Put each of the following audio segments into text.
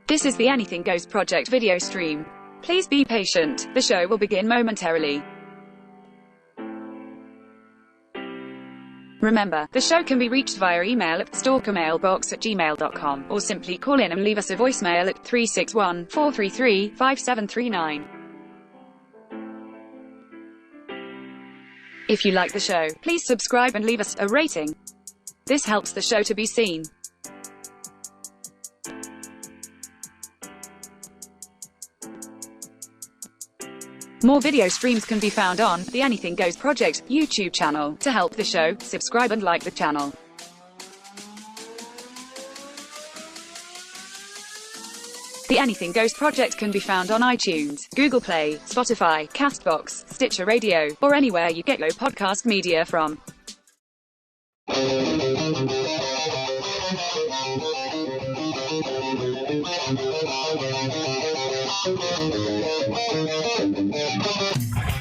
This is the Anything Goes Project video stream. Please be patient, the show will begin momentarily. Remember, the show can be reached via email at stalkermailbox@gmail.com, or simply call in and leave us a voicemail at 361-433-5739. If you like the show, please subscribe and leave us a rating. This helps the show to be seen. More video streams can be found on the Anything Goes Project YouTube channel. To help the show, subscribe and like the channel. The Anything Goes Project can be found on iTunes, Google Play, Spotify, Castbox, Stitcher Radio, or anywhere you get your podcast media from.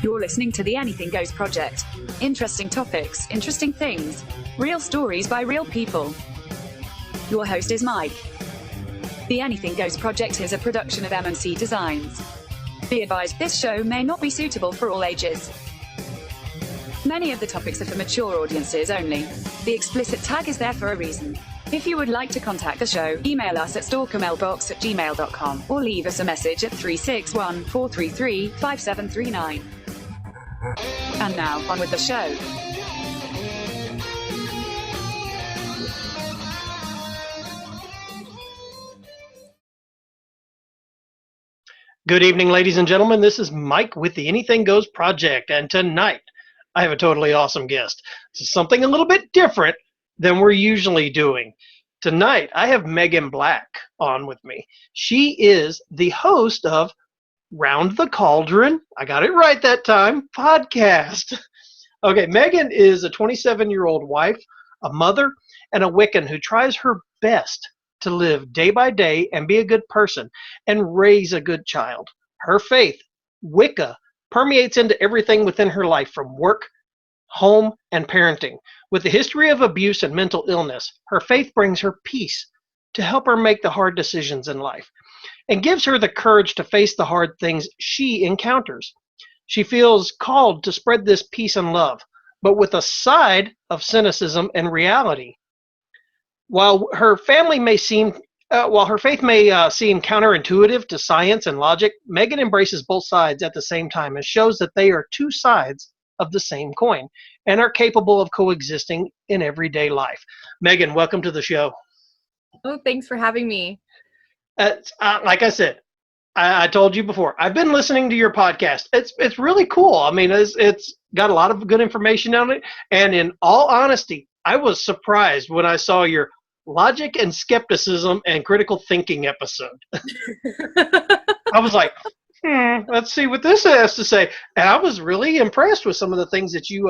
You're listening to the Anything Goes Project. Interesting topics, interesting things. Real stories by real people. Your host is Mike. The Anything Goes Project is a production of M&C Designs. Be advised, this show may not be suitable for all ages. Many of the topics are for mature audiences only. The explicit tag is there for a reason. If you would like to contact the show, email us at stalkermailbox@gmail.com, or leave us a message at 361-433-5739. And now, on with the show. Good evening, ladies and gentlemen. This is Mike with the Anything Goes Project, and tonight I have a totally awesome guest. This is something a little bit different than we're usually doing. Tonight, I have Meagan Black on with me. She is the host of Round the Cauldron, I got it right that time, podcast. Okay, Meagan is a 27-year-old wife, a mother, and a Wiccan who tries her best to live day by day and be a good person and raise a good child. Her faith, Wicca, permeates into everything within her life, from work, home, and parenting. With a history of abuse and mental illness, her faith brings her peace to help her make the hard decisions in life and gives her the courage to face the hard things she encounters. She feels called to spread this peace and love, but with a side of cynicism and reality. While her faith may seem counterintuitive to science and logic, Meagan embraces both sides at the same time and shows that they are two sides of the same coin and are capable of coexisting in everyday life. Meagan, welcome to the show. Oh, thanks for having me. Like I said, I told you before, I've been listening to your podcast. It's really cool. I mean, it's got a lot of good information on it. And in all honesty, I was surprised when I saw your logic and skepticism and critical thinking episode. I was like, let's see what this has to say. And I was really impressed with some of the things that you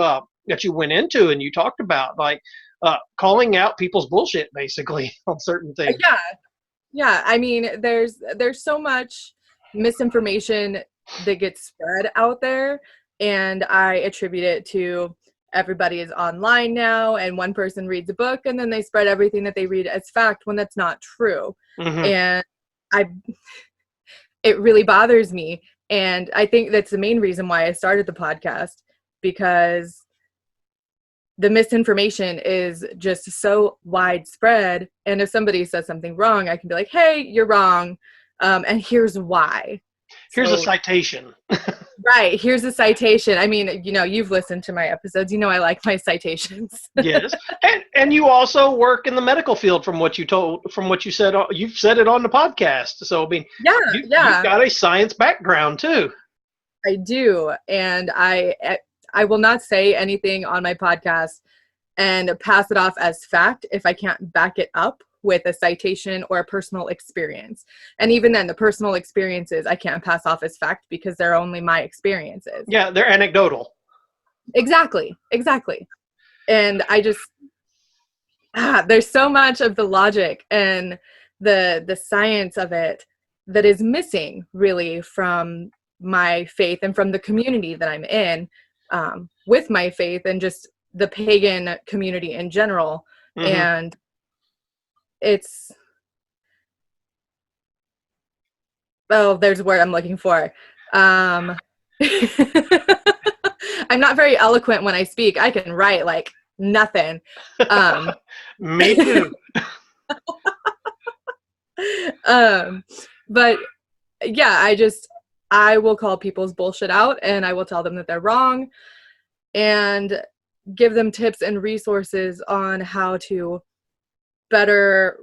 went into and you talked about, like calling out people's bullshit, basically, on certain things. Yeah. I mean, there's so much misinformation that gets spread out there, and I attribute it to everybody is online now, and one person reads a book and then they spread everything that they read as fact when that's not true. Mm-hmm. And it really bothers me. And I think that's the main reason why I started the podcast, because the misinformation is just so widespread. And if somebody says something wrong, I can be like, hey, you're wrong. And here's why. Here's a citation. Right. Here's a citation. I mean, you've listened to my episodes. I like my citations. Yes. And you also work in the medical field from what you said. You've said it on the podcast. So, I mean, you've got a science background too. I do. And I will not say anything on my podcast and pass it off as fact if I can't back it up with a citation or a personal experience. And even then, the personal experiences I can't pass off as fact because they're only my experiences. Yeah, they're anecdotal. Exactly. And I just, there's so much of the logic and the science of it that is missing, really, from my faith and from the community that I'm in, with my faith and just the pagan community in general. Mm-hmm. And it's Oh, there's a word I'm looking for. I'm not very eloquent when I speak. I can write like nothing. Me too. But yeah, I will call people's bullshit out, and I will tell them that they're wrong and give them tips and resources on how to better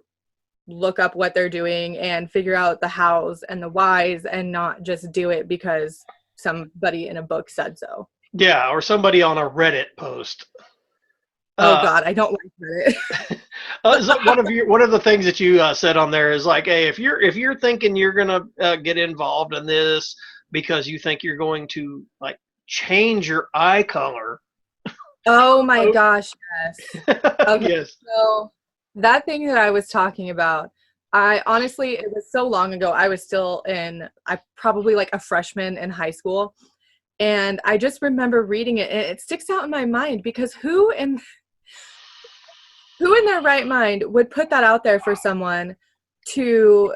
look up what they're doing and figure out the hows and the whys, and not just do it because somebody in a book said so. Yeah, or somebody on a Reddit post. Oh God, I don't like Reddit. So one of the things that you said on there is like, hey, if you're thinking you're gonna get involved in this because you think you're going to like change your eye color. Oh my gosh, yes. Okay, Yes. so that thing that I was talking about, I honestly, it was so long ago. I was still I probably like a freshman in high school, and I just remember reading it, and it sticks out in my mind because who in their right mind would put that out there for someone to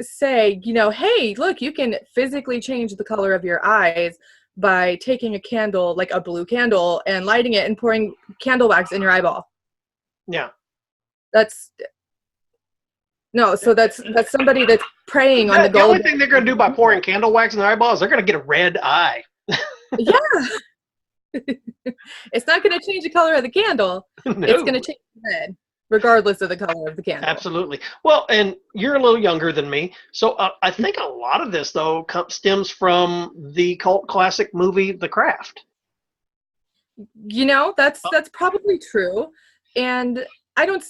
say, hey, look, you can physically change the color of your eyes by taking a candle, like a blue candle, and lighting it and pouring candle wax in your eyeball. Yeah. That's somebody that's preying on the gold. The only thing they're going to do by pouring candle wax in their eyeballs, they're going to get a red eye. Yeah. It's not going to change the color of the candle. No. It's going to change the red, regardless of the color of the candle. Absolutely. Well, and you're a little younger than me, so I think a lot of this, though, stems from the cult classic movie The Craft. That's probably true. And I don't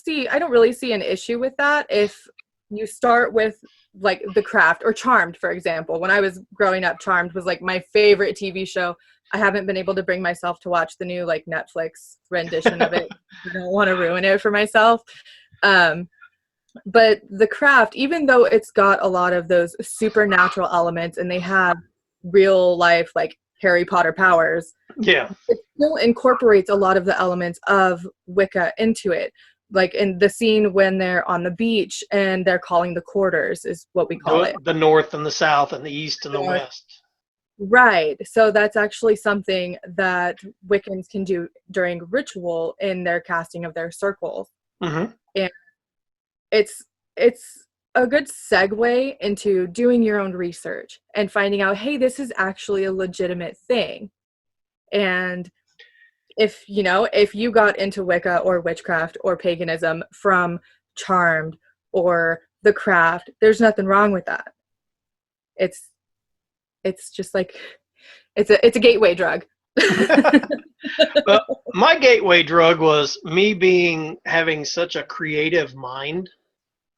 really see an issue with that if you start with like The Craft or Charmed, for example. When I was growing up, Charmed was like my favorite TV show. I haven't been able to bring myself to watch the new like Netflix rendition of it. I don't want to ruin it for myself. But The Craft, even though it's got a lot of those supernatural elements and they have real life like Harry Potter powers, yeah, it still incorporates a lot of the elements of Wicca into it. Like in the scene when they're on the beach and they're calling the quarters is what we call it. The north and the south and the east and the west. Right. So that's actually something that Wiccans can do during ritual in their casting of their circles. Mm-hmm. And it's a good segue into doing your own research and finding out, hey, this is actually a legitimate thing. And if you got into Wicca or witchcraft or paganism from Charmed or The Craft, there's nothing wrong with that. It's just like it's a gateway drug. Well, my gateway drug was me having such a creative mind.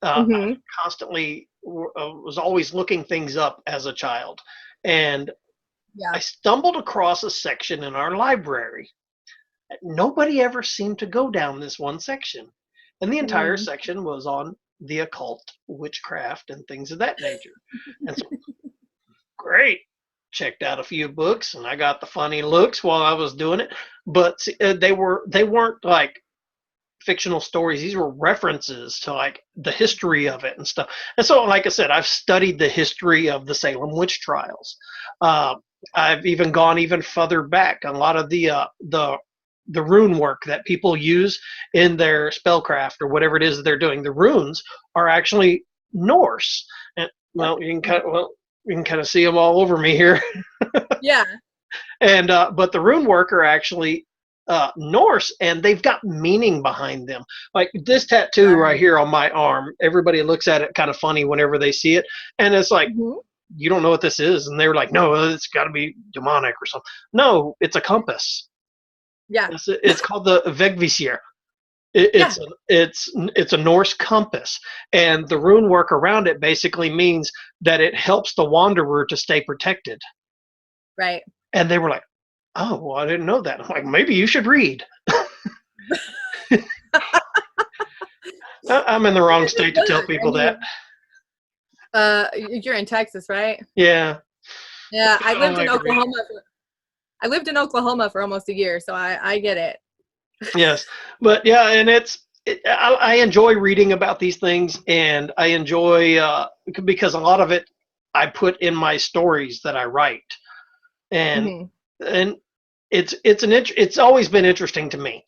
Mm-hmm. I constantly was always looking things up as a child, and I stumbled across a section in our library. Nobody ever seemed to go down this one section, and the entire section was on the occult, witchcraft, and things of that nature. And so, great. Checked out a few books, and I got the funny looks while I was doing it. But they weren't like fictional stories. These were references to like the history of it and stuff. And so, like I said, I've studied the history of the Salem witch trials. I've even gone even further back. A lot of the rune work that people use in their spellcraft or whatever it is that they're doing, the runes are actually Norse. And you can kind of see them all over me here. Yeah. And but the rune work are actually Norse, and they've got meaning behind them. Like this tattoo right here on my arm, everybody looks at it kind of funny whenever they see it, and it's like, you don't know what this is, and they were like, no, it's got to be demonic or something. No, it's a compass. Yeah. It's called the Vegvisir. It's a Norse compass, and the rune work around it basically means that it helps the wanderer to stay protected. Right. And they were like, oh, well, I didn't know that. I'm like, maybe you should read. I'm in the wrong state to tell people that. You're in Texas, right? Yeah. Yeah, I lived in Oklahoma. I lived in Oklahoma for almost a year, so I get it. Yes, but yeah, and I enjoy reading about these things, and I enjoy because a lot of it I put in my stories that I write, and Mm-hmm. and it's always been interesting to me.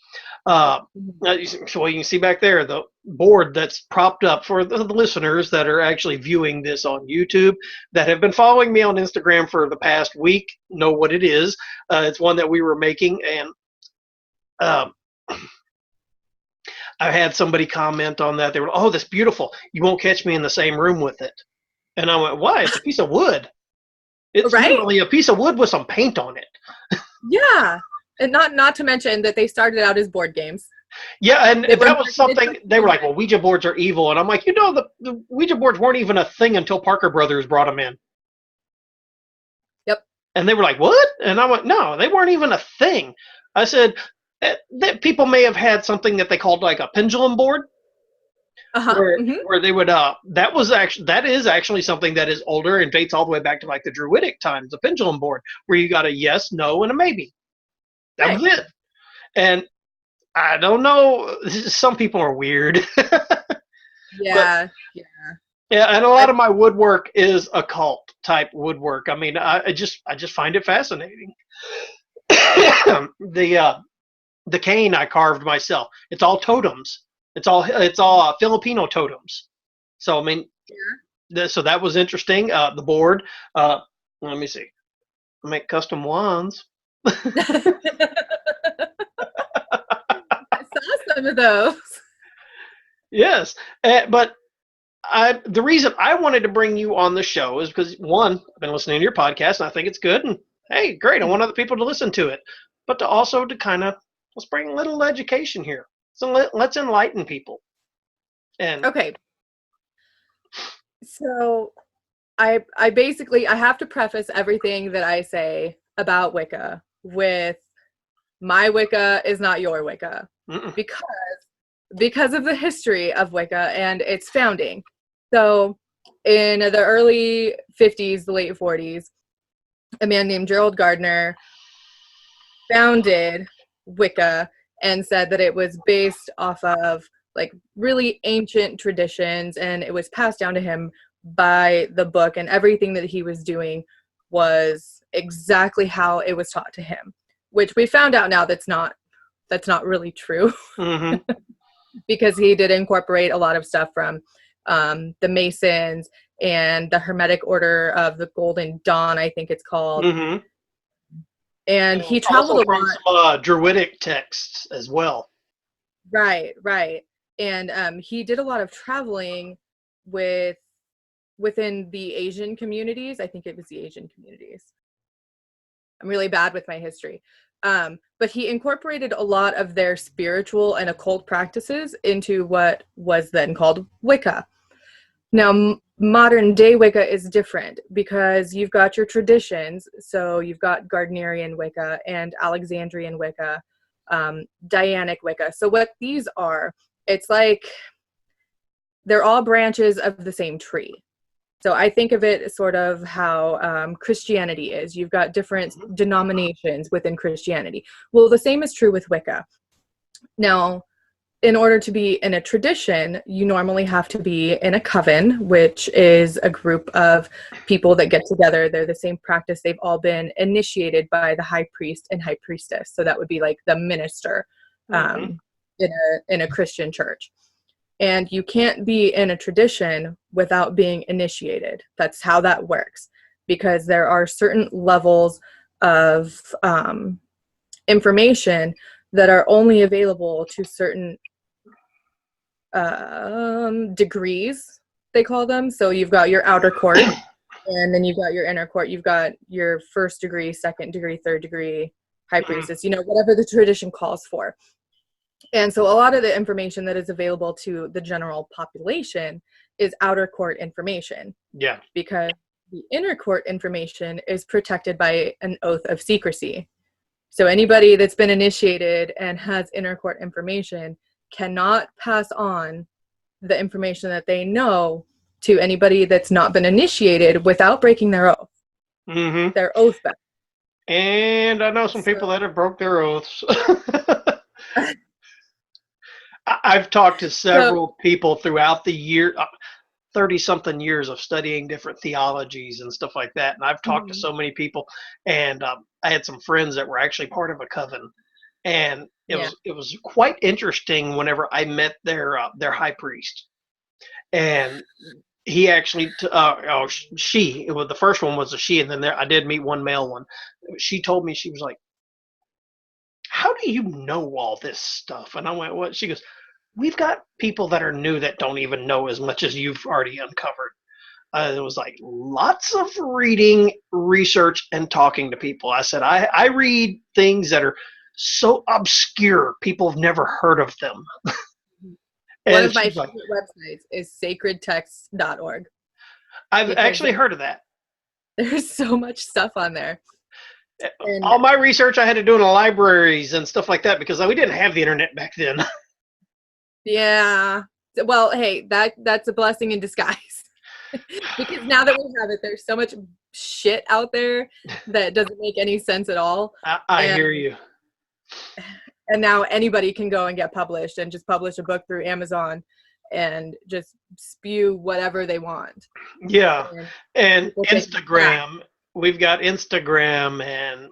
So you can see back there the board that's propped up for the listeners that are actually viewing this on YouTube that have been following me on Instagram for the past week. Know what it is? It's one that we were making, and I had somebody comment on that. They were, "Oh, that's beautiful. You won't catch me in the same room with it." And I went, "Why? It's a piece of wood. It's Right? literally a piece of wood with some paint on it." Yeah. And not to mention that they started out as board games. Yeah, and They were that was marketed something for they were like, children. "Well, Ouija boards are evil," and I'm like, the Ouija boards weren't even a thing until Parker Brothers brought them in. Yep. And they were like, "What?" And I went, "No, they weren't even a thing." I said that people may have had something that they called like a pendulum board, Uh-huh. Mm-hmm. where they would that is actually something that is older and dates all the way back to like the Druidic times, a pendulum board where you got a yes, no, and a maybe. That Right. was it. And I don't know. Some people are weird. Yeah. Yeah. Yeah, and a lot of my woodwork is occult type woodwork. I mean, I just find it fascinating. The cane I carved myself. It's all totems. It's all Filipino totems. So I mean, so that was interesting. The board. Let me see. I make custom wands. I saw some of those. Yes, but the reason I wanted to bring you on the show is because, one, I've been listening to your podcast and I think it's good, and hey, great, I want other people to listen to it, but to kind of let's bring a little education here. So let's enlighten people. And Okay. So I basically I have to preface everything that I say about Wicca with my Wicca is not your Wicca, because of the history of Wicca and its founding. So in the early 50s, the late 40s, a man named Gerald Gardner founded Wicca and said that it was based off of like really ancient traditions, and it was passed down to him by the book, and everything that he was doing was exactly how it was taught to him, which we found out now that's not really true. mm-hmm. Because he did incorporate a lot of stuff from the Masons and the Hermetic Order of the Golden Dawn, I think it's called. Mm-hmm. And he traveled also a from lot. some Druidic texts as well. Right. And he did a lot of traveling within the Asian communities. I think it was the Asian communities. I'm really bad with my history. But he incorporated a lot of their spiritual and occult practices into what was then called Wicca. Now, modern day Wicca is different because you've got your traditions. So you've got Gardnerian Wicca and Alexandrian Wicca, Dianic Wicca. So what these are, it's like they're all branches of the same tree. So I think of it sort of how Christianity is. You've got different denominations within Christianity. Well, the same is true with Wicca. Now, in order to be in a tradition, you normally have to be in a coven, which is a group of people that get together. They're the same practice. They've all been initiated by the high priest and high priestess. So that would be like the minister in a Christian church. And you can't be in a tradition without being initiated. That's how that works, because there are certain levels of information that are only available to certain degrees, they call them. So you've got your outer court, and then you've got your inner court. You've got your first degree, second degree, third degree, high priestess, whatever the tradition calls for. And so a lot of the information that is available to the general population is outer court information. Yeah. Because the inner court information is protected by an oath of secrecy. So anybody that's been initiated and has inner court information cannot pass on the information that they know to anybody that's not been initiated without breaking their oath. Mm-hmm. Their oath back. And I know some people that have broke their oaths. I've talked to several people throughout the year. 30 something years of studying different theologies and stuff like that. And I've talked to so many people, and I had some friends that were actually part of a coven, and it was quite interesting whenever I met their high priest. And he actually, the first one was a she, and then I did meet one male one. She told me, she was like, how do you know all this stuff? And I went, what? She goes, we've got people that are new that don't even know as much as you've already uncovered. It was like lots of reading, research, and talking to people. I said, I read things that are so obscure, people have never heard of them. One of my favorite websites is sacredtext.org. I've actually heard of that. There's so much stuff on there. And all my research I had to do in libraries and stuff like that, because we didn't have the internet back then. Yeah. Well, hey, that's a blessing in disguise. Because now that we have it, there's so much shit out there that doesn't make any sense at all. I hear you. And now anybody can go and get published and just publish a book through Amazon and just spew whatever they want. Yeah. And Instagram. We've got Instagram, and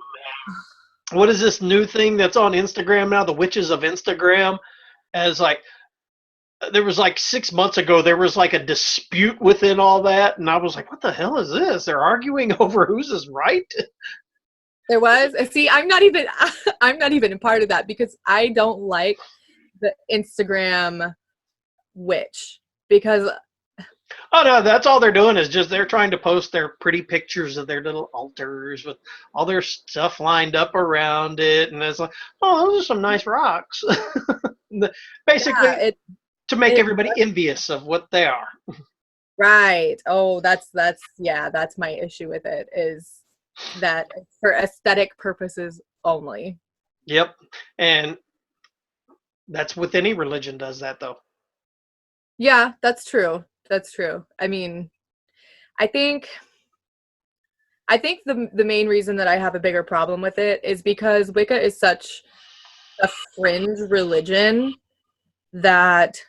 what is this new thing that's on Instagram now? The witches of Instagram. As like, there was like 6 months ago, there was like a dispute within all that, and I was like, what the hell is this? They're arguing over whose is right. There was. See, I'm not even a part of that, because I don't like the Instagram witch, because oh no, that's all they're doing is just they're trying to post their pretty pictures of their little altars with all their stuff lined up around it, and it's like, oh, those are some nice rocks. Basically, to make everybody envious of what they are. Right. Oh, that's my issue with it, is that for aesthetic purposes only. Yep. And that's with any religion does that, though. Yeah, that's true. That's true. I mean, I think the main reason that I have a bigger problem with it is because Wicca is such a fringe religion that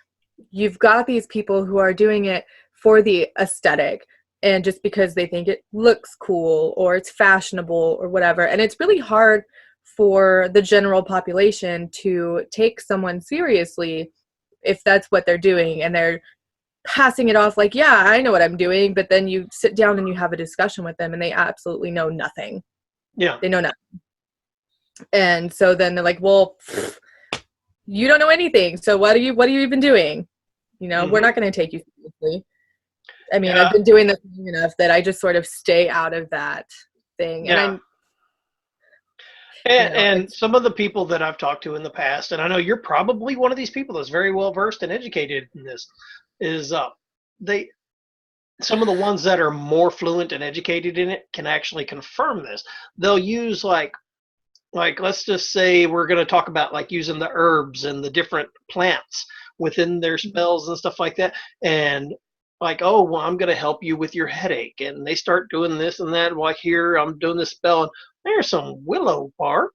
you've got these people who are doing it for the aesthetic and just because they think it looks cool or it's fashionable or whatever. And it's really hard for the general population to take someone seriously if that's what they're doing, and they're passing it off like, yeah, I know what I'm doing, but then you sit down and you have a discussion with them and they absolutely know nothing. Yeah. They know nothing. And so then they're like, well, you don't know anything. So what are you even doing? You know, we're not going to take you seriously. I mean, I've been doing this long enough that I just sort of stay out of that thing. Yeah. And some of the people that I've talked to in the past, and I know you're probably one of these people that's very well versed and educated in this, is some of the ones that are more fluent and educated in it can actually confirm this. They'll use like let's just say we're going to talk about like using the herbs and the different plants within their spells and stuff like that, and like, oh, well, I'm going to help you with your headache, and they start doing this and that. Like, here I'm doing this spell, and there's some willow bark.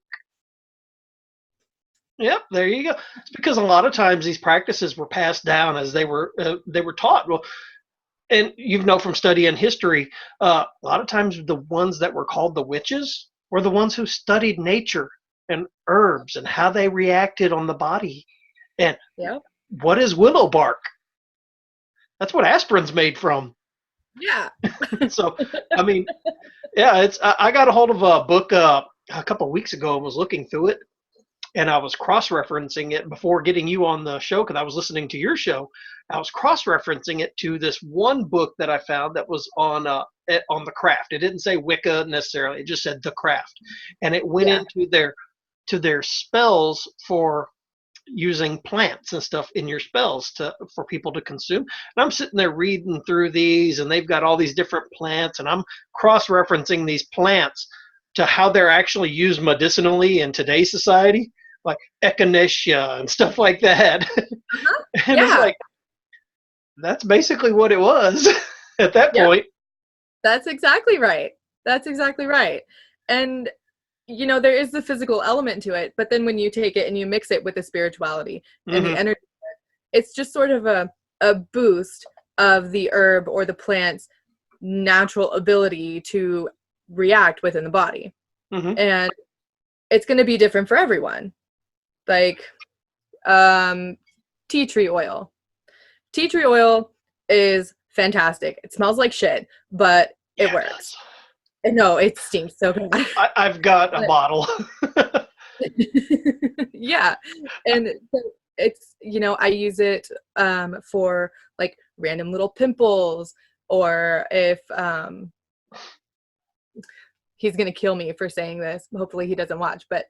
Yep, there you go. It's because a lot of times these practices were passed down as they were taught. Well, and you know from studying history, a lot of times the ones that were called the witches were the ones who studied nature and herbs and how they reacted on the body. And what is willow bark? That's what aspirin's made from. Yeah. So, I mean, yeah, I got a hold of a book a couple of weeks ago and was looking through it. And I was cross-referencing it before getting you on the show because I was listening to your show. I was cross-referencing it to this one book that I found that was on the craft. It didn't say Wicca necessarily. It just said the craft. And it went into their spells for using plants and stuff in your spells for people to consume. And I'm sitting there reading through these, and they've got all these different plants, and I'm cross-referencing these plants to how they're actually used medicinally in today's society, like echinacea and stuff like that. And it's like, that's basically what it was at that point. That's exactly right. That's exactly right. And you know, there is the physical element to it, but then when you take it and you mix it with the spirituality and the energy, it's just sort of a boost of the herb or the plant's natural ability to react within the body. Mm-hmm. And it's going to be different for everyone. Like tea tree oil. Tea tree oil is fantastic. It smells like shit, but it works. No, it stinks so bad. I've got a bottle. Yeah. And so it's, I use it for like random little pimples, or if he's going to kill me for saying this. Hopefully he doesn't watch, but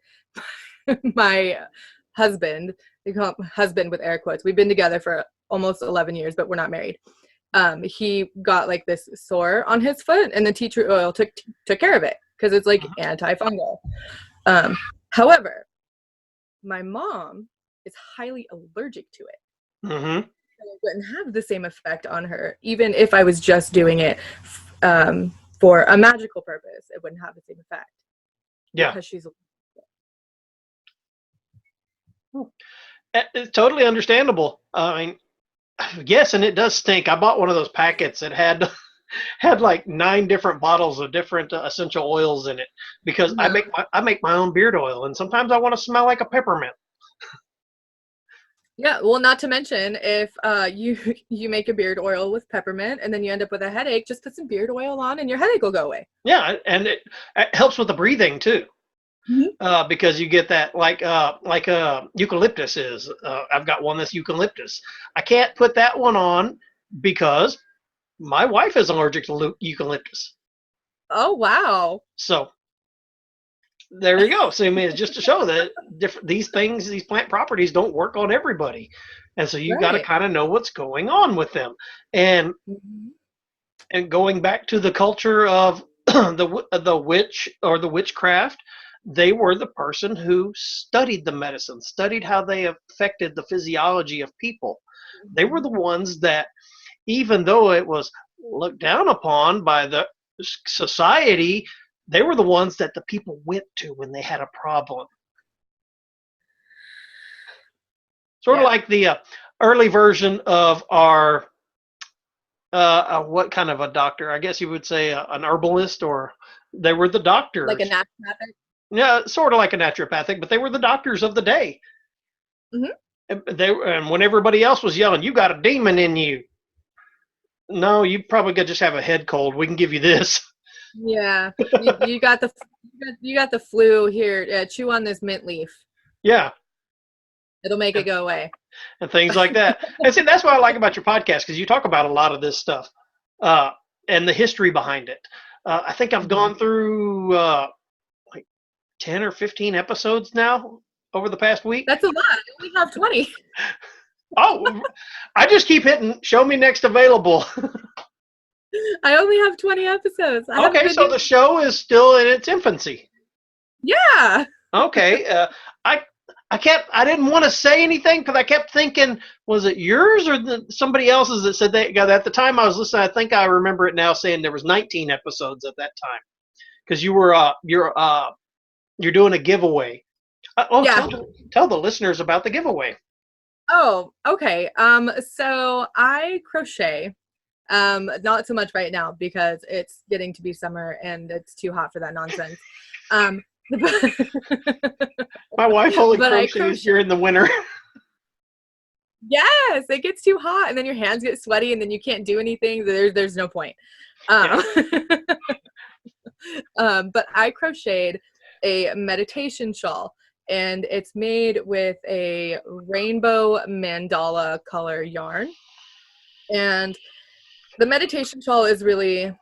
my husband, we call him husband with air quotes. We've been together for almost 11 years, but we're not married. He got like this sore on his foot, and the tea tree oil took care of it because it's like antifungal. However, my mom is highly allergic to it. Mm-hmm. So it wouldn't have the same effect on her, even if I was just doing it for a magical purpose. It wouldn't have the same effect. Yeah, because she's. It's totally understandable. I mean, yes, and it does stink. I bought one of those packets that had like 9 different bottles of different essential oils in it, because I make my own beard oil, and sometimes I want to smell like a peppermint. Yeah, well, not to mention, if you make a beard oil with peppermint and then you end up with a headache, just put some beard oil on and your headache will go away. Yeah, and it helps with the breathing too. Mm-hmm. Because you get that like eucalyptus is. I've got one that's eucalyptus. I can't put that one on because my wife is allergic to eucalyptus. Oh, wow. So there we go. So I mean, it's just to show that these plant properties don't work on everybody, and so you got to kind of know what's going on with them. And going back to the culture of the witch or the witchcraft, they were the person who studied the medicine, studied how they affected the physiology of people. They were the ones that, even though it was looked down upon by the society, they were the ones that the people went to when they had a problem. Sort of like the early version of our, what kind of a doctor? I guess you would say an herbalist, or they were the doctors. Like a naturopathic? Yeah, sort of like a naturopathic, but they were the doctors of the day. Mm-hmm. And when everybody else was yelling, "You got a demon in you." No, you probably could just have a head cold. We can give you this. Yeah, you got the flu here. Chew on this mint leaf. Yeah, it'll make it go away. And things like that. And see, that's what I like about your podcast, because you talk about a lot of this stuff and the history behind it. I think I've gone through like 10 or 15 episodes now over the past week. That's a lot. I only have 20. Oh, I just keep hitting show me next available. I only have 20 episodes. Okay, so the show is still in its infancy. Yeah. Okay. I didn't want to say anything because I kept thinking, was it yours or somebody else's that said that? At the time I was listening, I think I remember it now, saying there was 19 episodes at that time, because you were you're doing a giveaway. Yeah. Tell the listeners about the giveaway. Oh, okay. So I crochet. Not so much right now because it's getting to be summer and it's too hot for that nonsense. My wife only crochets here in the winter. Yes, it gets too hot and then your hands get sweaty and then you can't do anything. There's no point. But I crocheted a meditation shawl, and it's made with a rainbow mandala color yarn. And the meditation shawl is really,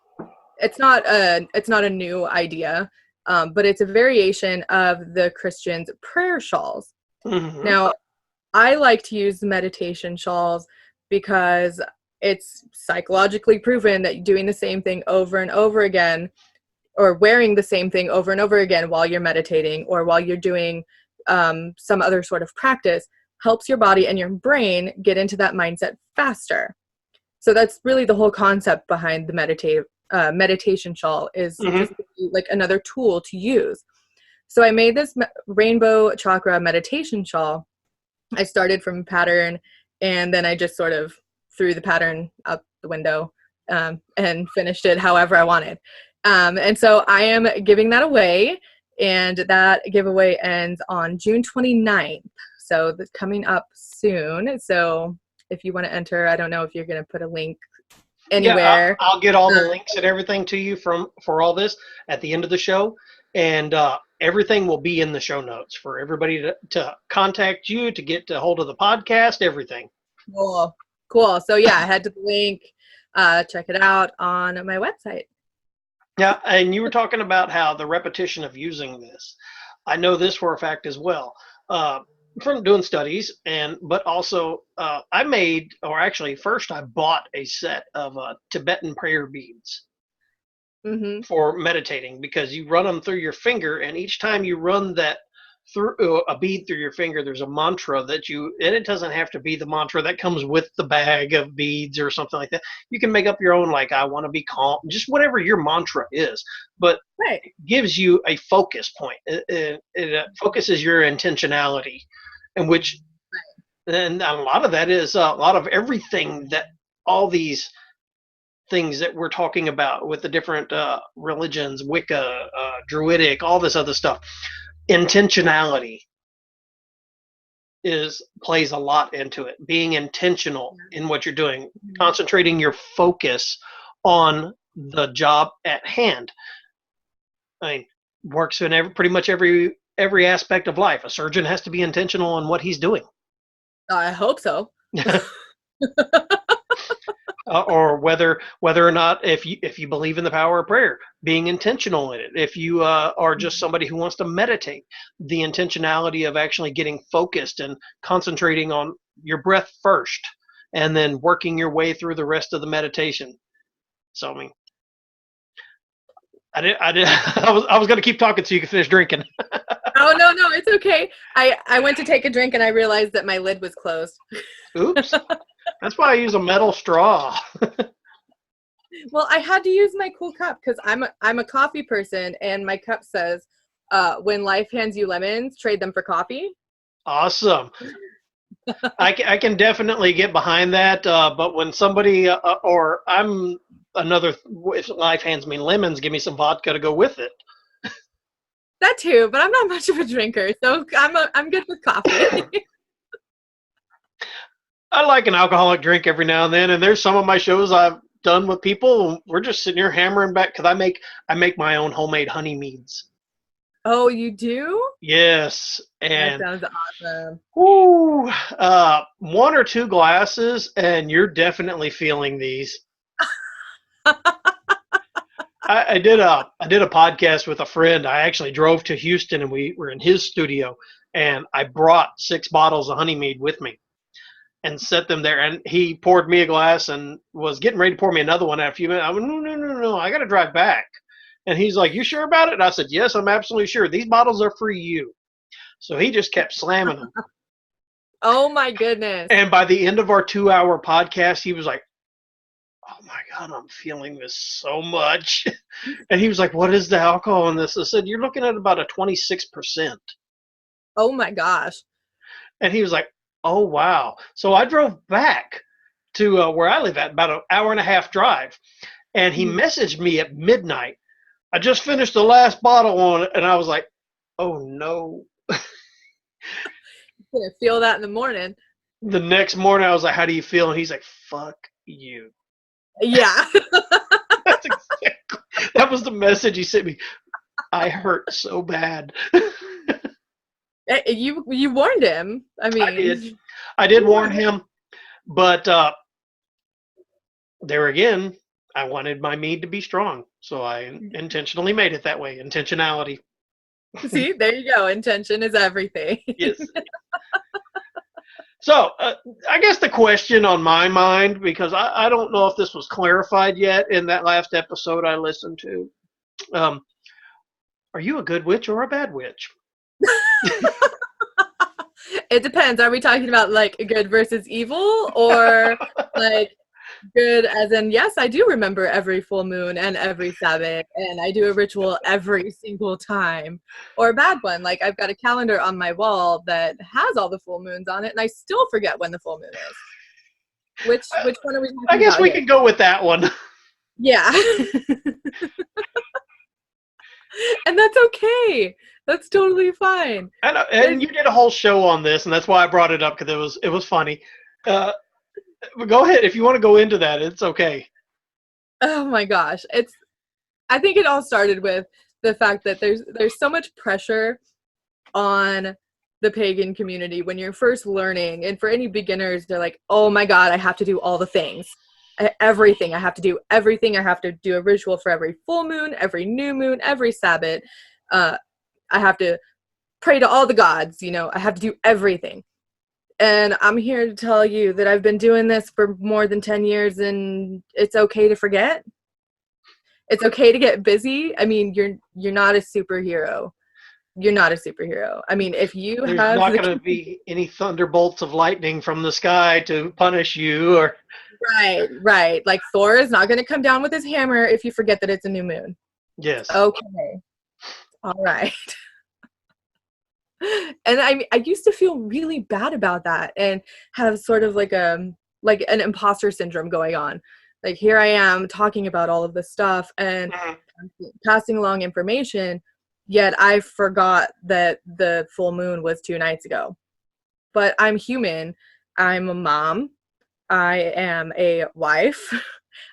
it's not a new idea, but it's a variation of the Christians' prayer shawls. Mm-hmm. Now, I like to use meditation shawls because it's psychologically proven that doing the same thing over and over again, or wearing the same thing over and over again while you're meditating or while you're doing some other sort of practice, helps your body and your brain get into that mindset faster. So that's really the whole concept behind the meditation shawl, is just like another tool to use. So I made this rainbow chakra meditation shawl. I started from a pattern, and then I just sort of threw the pattern up the window and finished it however I wanted. And so I am giving that away, and that giveaway ends on June 29th. So that's coming up soon. So if you want to enter, I don't know if you're going to put a link anywhere. Yeah, I'll get all the links and everything to you for all this at the end of the show. And everything will be in the show notes for everybody to contact you, to get a hold of the podcast, everything. Cool. So yeah, head to the link, check it out on my website. Yeah, and you were talking about how the repetition of using this. I know this for a fact as well. From doing studies, but also first I bought a set of Tibetan prayer beads for meditating, because you run them through your finger, and each time you run that through a bead through your finger, there's a mantra and it doesn't have to be the mantra that comes with the bag of beads or something like that. You can make up your own, like, I want to be calm, just whatever your mantra is, but it gives you a focus point. It focuses your intentionality, and a lot of that is a lot of everything that all these things that we're talking about with the different religions, Wicca, Druidic, all this other stuff. Intentionality plays a lot into it. Being intentional in what you're doing, concentrating your focus on the job at hand. I mean, works in pretty much every aspect of life. A surgeon has to be intentional on what he's doing. I hope so. Or whether or not, if you believe in the power of prayer, being intentional in it. If you are just somebody who wants to meditate, the intentionality of actually getting focused and concentrating on your breath first, and then working your way through the rest of the meditation. So, I mean, I was going to keep talking so you could finish drinking. Oh, no, it's okay. I went to take a drink and I realized that my lid was closed. Oops. That's why I use a metal straw. Well, I had to use my cool cup because I'm a coffee person, and my cup says, when life hands you lemons, trade them for coffee. Awesome. I can definitely get behind that. But when somebody if life hands me lemons, give me some vodka to go with it. That too, but I'm not much of a drinker, so I'm good with coffee. I like an alcoholic drink every now and then, and there's some of my shows I've done with people. We're just sitting here hammering back, because I make my own homemade honey meads. Oh, you do? Yes, and that sounds awesome. Woo, 1 or 2 glasses, and you're definitely feeling these. I did a podcast with a friend. I actually drove to Houston, and we were in his studio, and I brought 6 bottles of honey mead with me and set them there. And he poured me a glass and was getting ready to pour me another one after a few minutes. I went, no, I got to drive back. And he's like, you sure about it? And I said, yes, I'm absolutely sure. These bottles are for you. So he just kept slamming them. Oh, my goodness. And by the end of our 2-hour podcast, he was like, oh, my God, I'm feeling this so much. And he was like, what is the alcohol in this? I said, you're looking at about a 26%. Oh, my gosh. And he was like, oh, wow. So I drove back to where I live at, about an hour and a half drive. And he messaged me at midnight. I just finished the last bottle on it. And I was like, oh, no. You're going to feel that in the morning. The next morning, I was like, how do you feel? And he's like, fuck you. Yeah. That was the message he sent me. I hurt so bad. You warned him. I mean, I did warn him, but there again, I wanted my mead to be strong, so I intentionally made it that way. Intentionality. See, there you go. Intention is everything. Yes. So I guess the question on my mind, because I don't know if this was clarified yet in that last episode I listened to, are you a good witch or a bad witch? It depends. Are we talking about like good versus evil, or like good as in, yes, I do remember every full moon and every Sabbath, and I do a ritual every single time, or a bad one, like I've got a calendar on my wall that has all the full moons on it, and I still forget when the full moon is. Which one are we talking I guess about we here? can go with that one. Yeah. And that's okay. That's totally fine. And you did a whole show on this, and that's why I brought it up, because it was funny. But go ahead. If you want to go into that, it's okay. Oh my gosh. I think it all started with the fact that there's so much pressure on the pagan community when you're first learning. And for any beginners, they're like, oh my God, I have to do all the things. Everything. I have to do everything. I have to do a ritual for every full moon, every new moon, every Sabbath. I have to pray to all the gods. I have to do everything. And I'm here to tell you that I've been doing this for more than 10 years, and it's okay to forget. It's okay to get busy. I mean, you're not a superhero. You're not a superhero. I mean, if you There's have not going to be any thunderbolts of lightning from the sky to punish you, or right. Like Thor is not going to come down with his hammer if you forget that it's a new moon. yes. Okay. All right. And I used to feel really bad about that and have sort of like an imposter syndrome going on. Like, here I am talking about all of this stuff and passing along information, yet I forgot that the full moon was 2 nights ago. But I'm human. I'm a mom. I am a wife.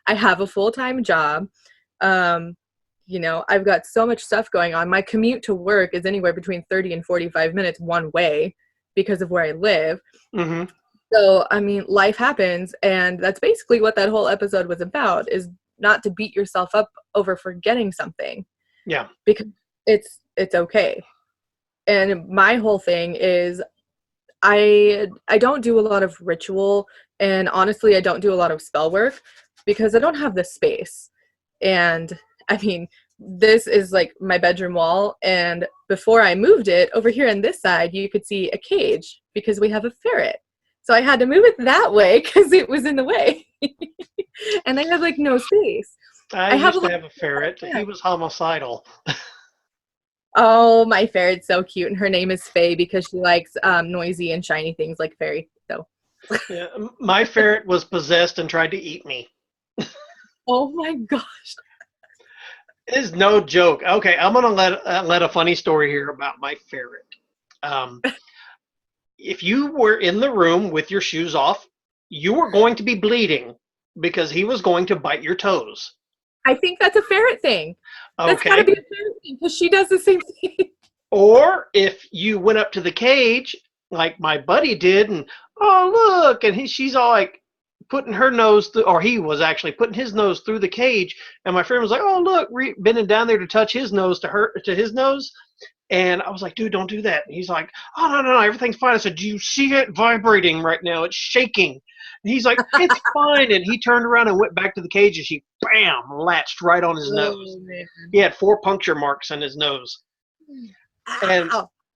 I have a full-time job. I've got so much stuff going on. My commute to work is anywhere between 30 and 45 minutes one way because of where I live. Mm-hmm. So, I mean, life happens, and that's basically what that whole episode was about, is not to beat yourself up over forgetting something. Yeah. Because it's okay. And my whole thing is I don't do a lot of ritual, and honestly, I don't do a lot of spell work because I don't have the space. And I mean, this is like my bedroom wall, and before I moved it, over here on this side, you could see a cage because we have a ferret. So I had to move it that way because it was in the way. And I have like no space. I used to have a ferret. He was homicidal. Oh, my ferret's so cute, and her name is Faye because she likes noisy and shiny things like fairy. So, Yeah, my ferret was possessed and tried to eat me. oh my gosh, It is no joke. Okay, I'm gonna let a funny story here about my ferret. If you were in the room with your shoes off, you were going to be bleeding because he was going to bite your toes. I think that's a ferret thing. That's Okay. gotta be a ferret thing because she does the same thing. Or if you went up to the cage like my buddy did, and oh look, and she's all like putting her nose through, or he was actually putting his nose through the cage, and my friend was like, oh look, bending down there to touch his nose to his nose. And I was like, dude, don't do that. And he's like, oh, no, everything's fine. I said, do you see it vibrating right now? It's shaking. And he's like, it's fine. And he turned around and went back to the cage, and she, bam, latched right on his nose. Man. He had 4 puncture marks in his nose. And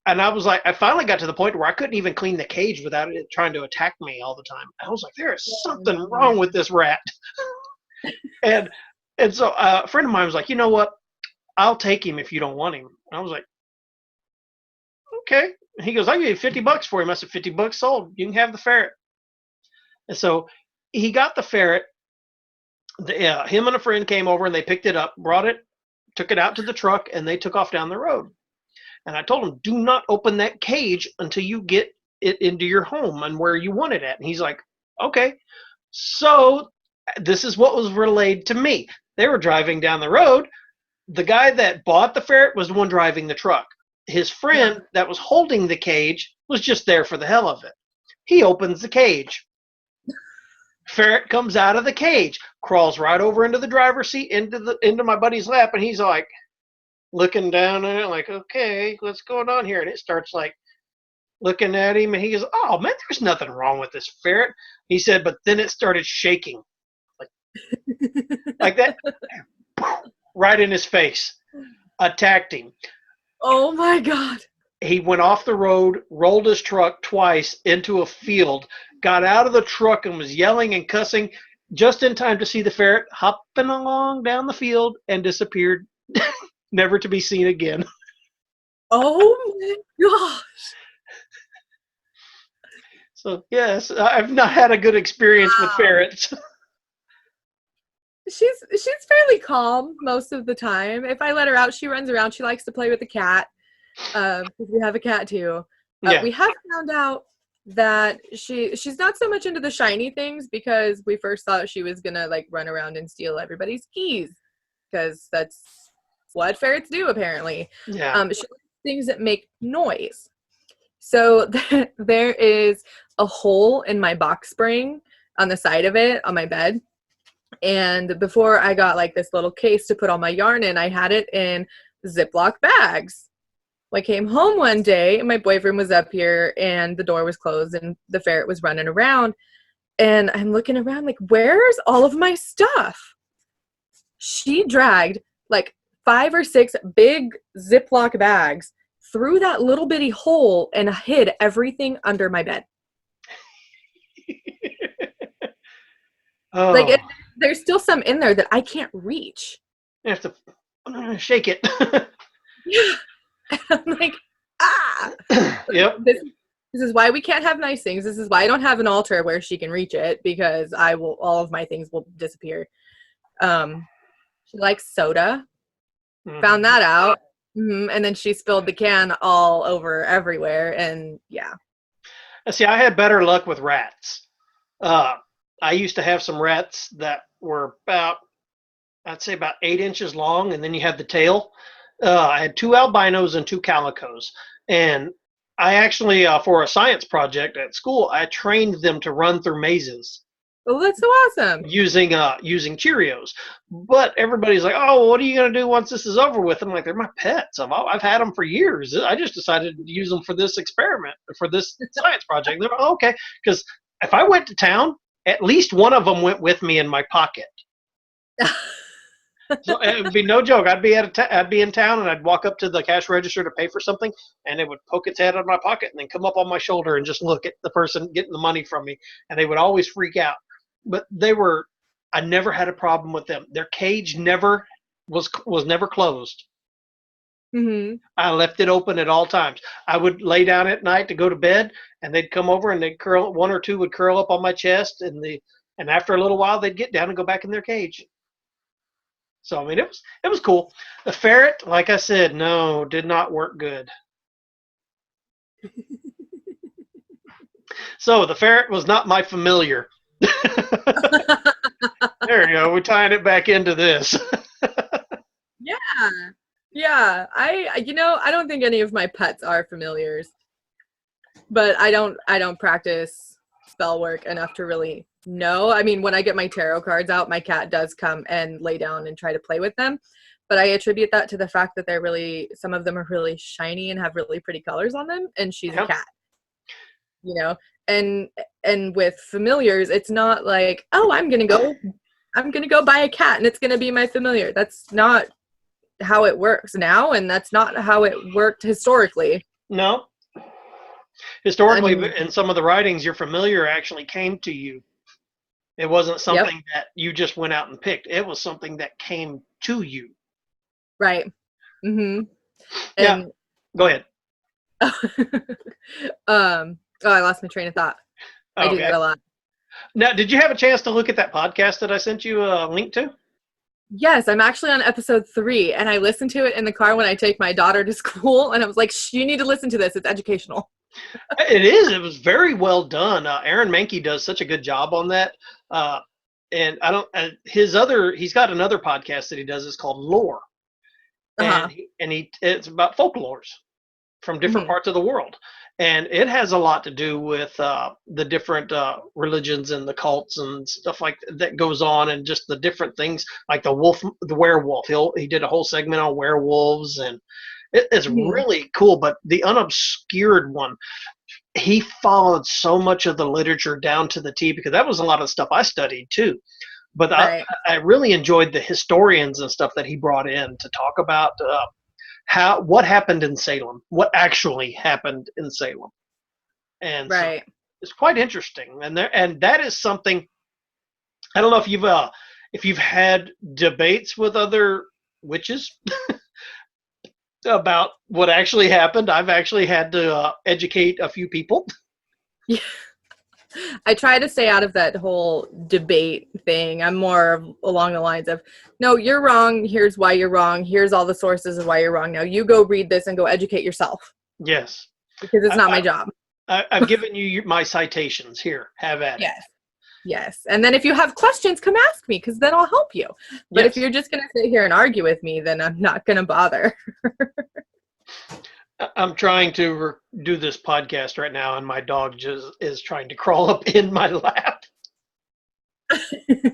I was like, I finally got to the point where I couldn't even clean the cage without it trying to attack me all the time. I was like, there is something wrong with this rat. and so a friend of mine was like, you know what? I'll take him if you don't want him. And I was like, okay. And he goes, I'll give you $50 for him. I said, $50 sold. You can have the ferret. And so he got the ferret. Him and a friend came over, and they picked it up, brought it, took it out to the truck, and they took off down the road. And I told him, do not open that cage until you get it into your home and where you want it at. And he's like, okay. So this is what was relayed to me. They were driving down the road. The guy that bought the ferret was the one driving the truck. His friend that was holding the cage was just there for the hell of it. He opens the cage. Ferret comes out of the cage, crawls right over into the driver's seat, into my buddy's lap, and he's like looking down at it like, okay, what's going on here? And it starts like looking at him, and he goes, oh man, there's nothing wrong with this ferret. He said, but then it started shaking like that, right in his face, attacked him. Oh my God. He went off the road, rolled his truck twice into a field, got out of the truck and was yelling and cussing just in time to see the ferret hopping along down the field and disappeared, never to be seen again. Oh my gosh. So yes, I've not had a good experience with ferrets. She's fairly calm most of the time. If I let her out, she runs around. She likes to play with the cat. Because we have a cat too. Yeah. We have found out that she's not so much into the shiny things, because we first thought she was gonna like run around and steal everybody's keys, because that's what ferrets do apparently. Yeah. She likes things that make noise. So there is a hole in my box spring on the side of it on my bed. And before I got like this little case to put all my yarn in, I had it in Ziploc bags. I came home one day and my boyfriend was up here and the door was closed and the ferret was running around. And I'm looking around like, where's all of my stuff? She dragged like 5 or 6 big Ziploc bags through that little bitty hole and hid everything under my bed. Oh. Like there's still some in there that I can't reach. You have to shake it. Yeah. I'm like, ah. Yep. This is why we can't have nice things. This is why I don't have an altar where she can reach it, because all of my things will disappear. She likes soda. Mm-hmm. Found that out. And then she spilled the can all over everywhere. And yeah. See, I had better luck with rats. I used to have some rats that were I'd say about 8 inches long, and then you had the tail. I had 2 albinos and 2 calicos. And I actually, for a science project at school, I trained them to run through mazes. Oh, that's so awesome. Using Cheerios. But everybody's like, oh, what are you going to do once this is over with? I'm like, they're my pets. I've had them for years. I just decided to use them for this experiment, for this science project. They're like, oh, okay. Because if I went to town, at least one of them went with me in my pocket. So it would be no joke. I'd be in town, and I'd walk up to the cash register to pay for something, and it would poke its head out of my pocket and then come up on my shoulder and just look at the person getting the money from me, and they would always freak out. But I never had a problem with them. Their cage never was never closed. Mm-hmm. I left it open at all times. I would lay down at night to go to bed, and they'd come over and they'd curl. 1 or 2 would curl up on my chest, and after a little while they'd get down and go back in their cage. So I mean, it was cool. The ferret, like I said, no, did not work good. So the ferret was not my familiar. There you go. We're tying it back into this. Yeah. I don't think any of my pets are familiars, but I don't practice spell work enough to really know. I mean, when I get my tarot cards out, my cat does come and lay down and try to play with them, but I attribute that to the fact that some of them are really shiny and have really pretty colors on them, and she's a cat. And with familiars, it's not like, oh, I'm gonna go buy a cat and it's gonna be my familiar. That's not how it works now, and that's not how it worked historically. No. Historically, in some of the writings, your familiar actually came to you. It wasn't something that you just went out and picked. It was something that came to you. Right. Mm-hmm. Yeah. Go ahead. I lost my train of thought. I do that a lot. Now, did you have a chance to look at that podcast that I sent you a link to? Yes, I'm actually on episode 3, and I listened to it in the car when I take my daughter to school, and I was like, you need to listen to this. It's educational. It is. It was very well done. Aaron Mahnke does such a good job on that. And I don't. He's got another podcast that he does. It's called Lore, and it's about folklores from different parts of the world, and it has a lot to do with the different religions and the cults and stuff like that goes on, and just the different things like the werewolf. He did a whole segment on werewolves, and it's really cool. But the unobscured one, he followed so much of the literature down to the T, because that was a lot of stuff I studied too. But I really enjoyed the historians and stuff that he brought in to talk about what happened in Salem, what actually happened in Salem. And so it's quite interesting. And that is something, I don't know if you've had debates with other witches about what actually happened. I've actually had to educate a few people. Yeah. I try to stay out of that whole debate thing. I'm more along the lines of, no, you're wrong. Here's why you're wrong. Here's all the sources of why you're wrong. Now you go read this and go educate yourself. Yes. Because it's not my job. I've given you my citations. Here, have at it. Yes. Yes. And then if you have questions, come ask me, because then I'll help you. But if you're just going to sit here and argue with me, then I'm not going to bother. I'm trying to do this podcast right now, and my dog just is trying to crawl up in my lap.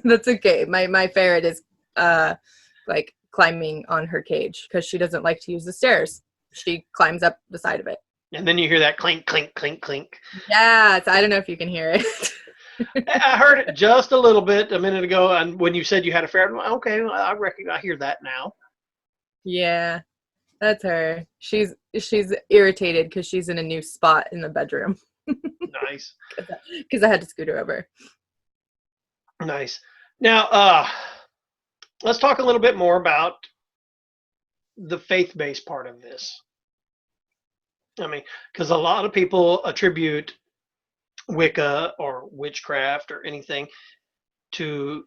That's okay. My ferret is like climbing on her cage because she doesn't like to use the stairs. She climbs up the side of it. And then you hear that clink, clink, clink, clink. Yes, I don't know if you can hear it. I heard it just a little bit a minute ago, and when you said you had a ferret, okay, I hear that now. Yeah, that's her. She's irritated because she's in a new spot in the bedroom. Nice. Because I had to scoot her over. Nice. Now, let's talk a little bit more about the faith-based part of this. I mean, because a lot of people attribute Wicca or witchcraft or anything to,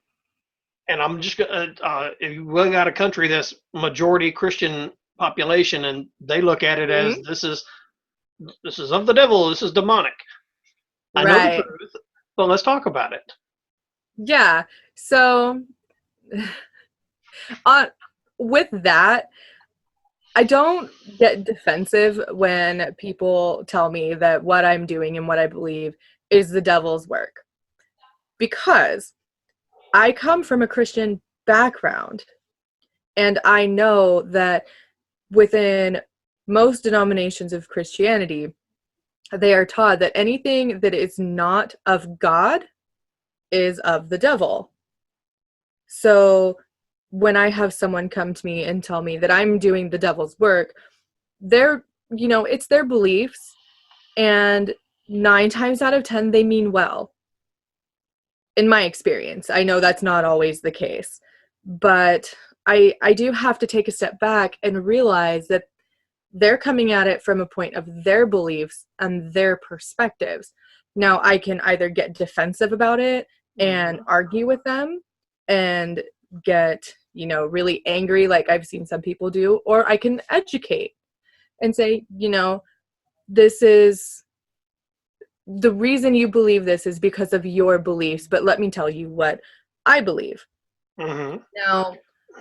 and I'm just gonna, we got a country that's majority Christian population, and they look at it as this is of the devil, this is demonic. I know the truth, but let's talk about it. Yeah. So, with that, I don't get defensive when people tell me that what I'm doing and what I believe is the devil's work, because I come from a Christian background, and I know that within most denominations of Christianity, they are taught that anything that is not of God is of the devil. So when I have someone come to me and tell me that I'm doing the devil's work, it's their beliefs, and 9 times out of 10, they mean well. In my experience, I know that's not always the case, but I do have to take a step back and realize that they're coming at it from a point of their beliefs and their perspectives. Now, I can either get defensive about it and argue with them and get, really angry like I've seen some people do, or I can educate and say, this is the reason you believe this is because of your beliefs, but let me tell you what I believe. Now,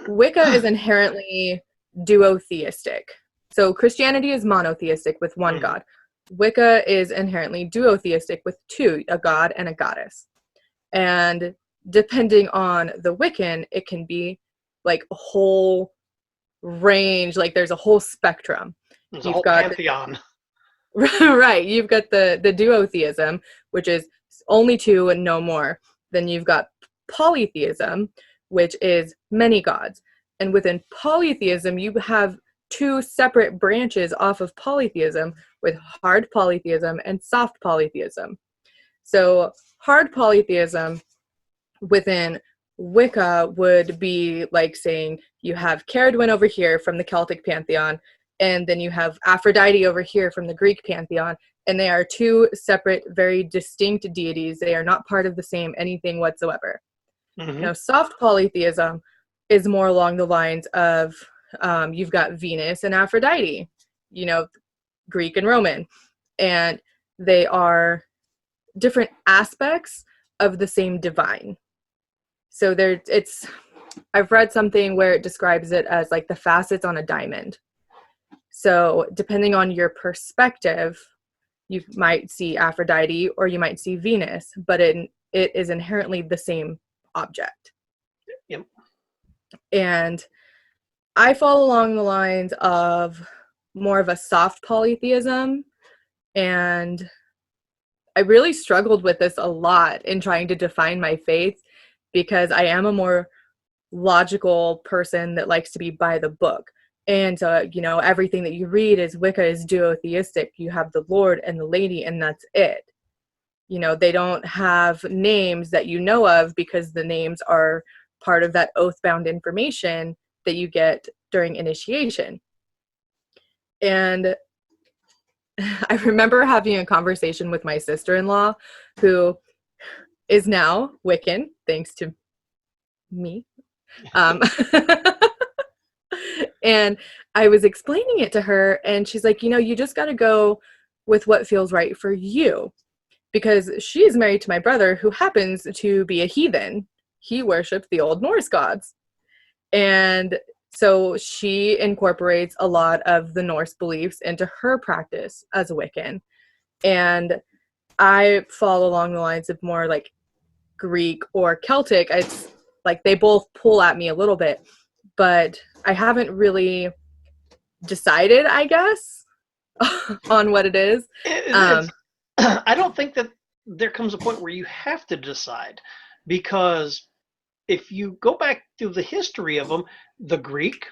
Wicca is inherently duotheistic. So Christianity is monotheistic with one god. Wicca is inherently duotheistic with 2, a god and a goddess. And depending on the Wiccan, it can be like a whole range, like there's a whole spectrum. There's a whole pantheon. Right. You've got the duotheism, which is only 2 and no more. Then you've got polytheism, which is many gods. And within polytheism, you have 2 separate branches off of polytheism, with hard polytheism and soft polytheism. So hard polytheism within Wicca would be like saying you have Caradwyn over here from the Celtic pantheon, and then you have Aphrodite over here from the Greek pantheon, and they are 2 separate, very distinct deities. They are not part of the same anything whatsoever. Now, soft polytheism is more along the lines of you've got Venus and Aphrodite, Greek and Roman, and they are different aspects of the same divine. So I've read something where it describes it as like the facets on a diamond. So depending on your perspective, you might see Aphrodite or you might see Venus, but it is inherently the same object. Yep. And I fall along the lines of more of a soft polytheism, and I really struggled with this a lot in trying to define my faith, because I am a more logical person that likes to be by the book. And, everything that you read is Wicca is duotheistic. You have the Lord and the Lady, and that's it. They don't have names that you know of, because the names are part of that oath-bound information that you get during initiation. And I remember having a conversation with my sister-in-law, who is now Wiccan, thanks to me. Um, and I was explaining it to her, and she's like, you just got to go with what feels right for you. Because she is married to my brother, who happens to be a heathen. He worships the Old Norse gods. And so she incorporates a lot of the Norse beliefs into her practice as a Wiccan. And I fall along the lines of more like Greek or Celtic. It's like they both pull at me a little bit, but I haven't really decided, I guess, on what it is. I don't think that there comes a point where you have to decide, because if you go back through the history of them, the Greek,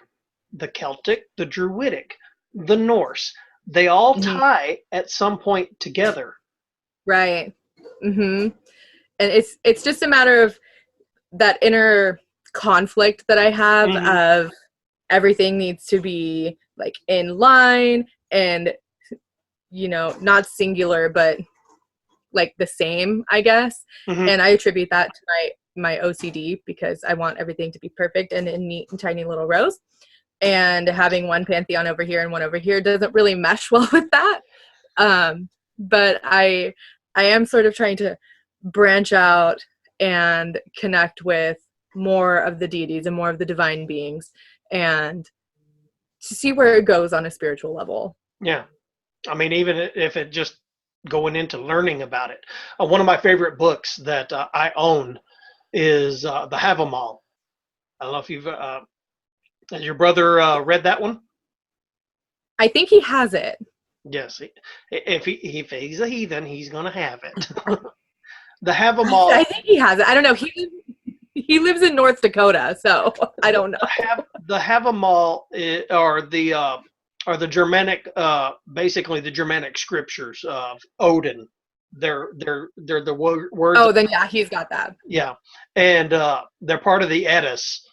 the Celtic, the Druidic, the Norse, they all tie at some point together. Right. And it's just a matter of that inner conflict that I have of everything needs to be like in line and, not singular, but like the same, I guess. And I attribute that to my OCD, because I want everything to be perfect and in neat and tiny little rows. And having one pantheon over here and one over here doesn't really mesh well with that. But I am sort of trying to branch out and connect with more of the deities and more of the divine beings, and to see where it goes on a spiritual level. Yeah. I mean, even if it just going into learning about it. One of my favorite books that I own is The Havamal. I don't know if you've, has your brother read that one? I think he has it. Yes. If he's a heathen, he's going to have it. The Havamal. I think he has it. I don't know. He lives in North Dakota, so I don't know. The Havamal are the Germanic, basically the Germanic scriptures of Odin. They're the words. Oh, then yeah, he's got that. Yeah, and they're part of the Eddas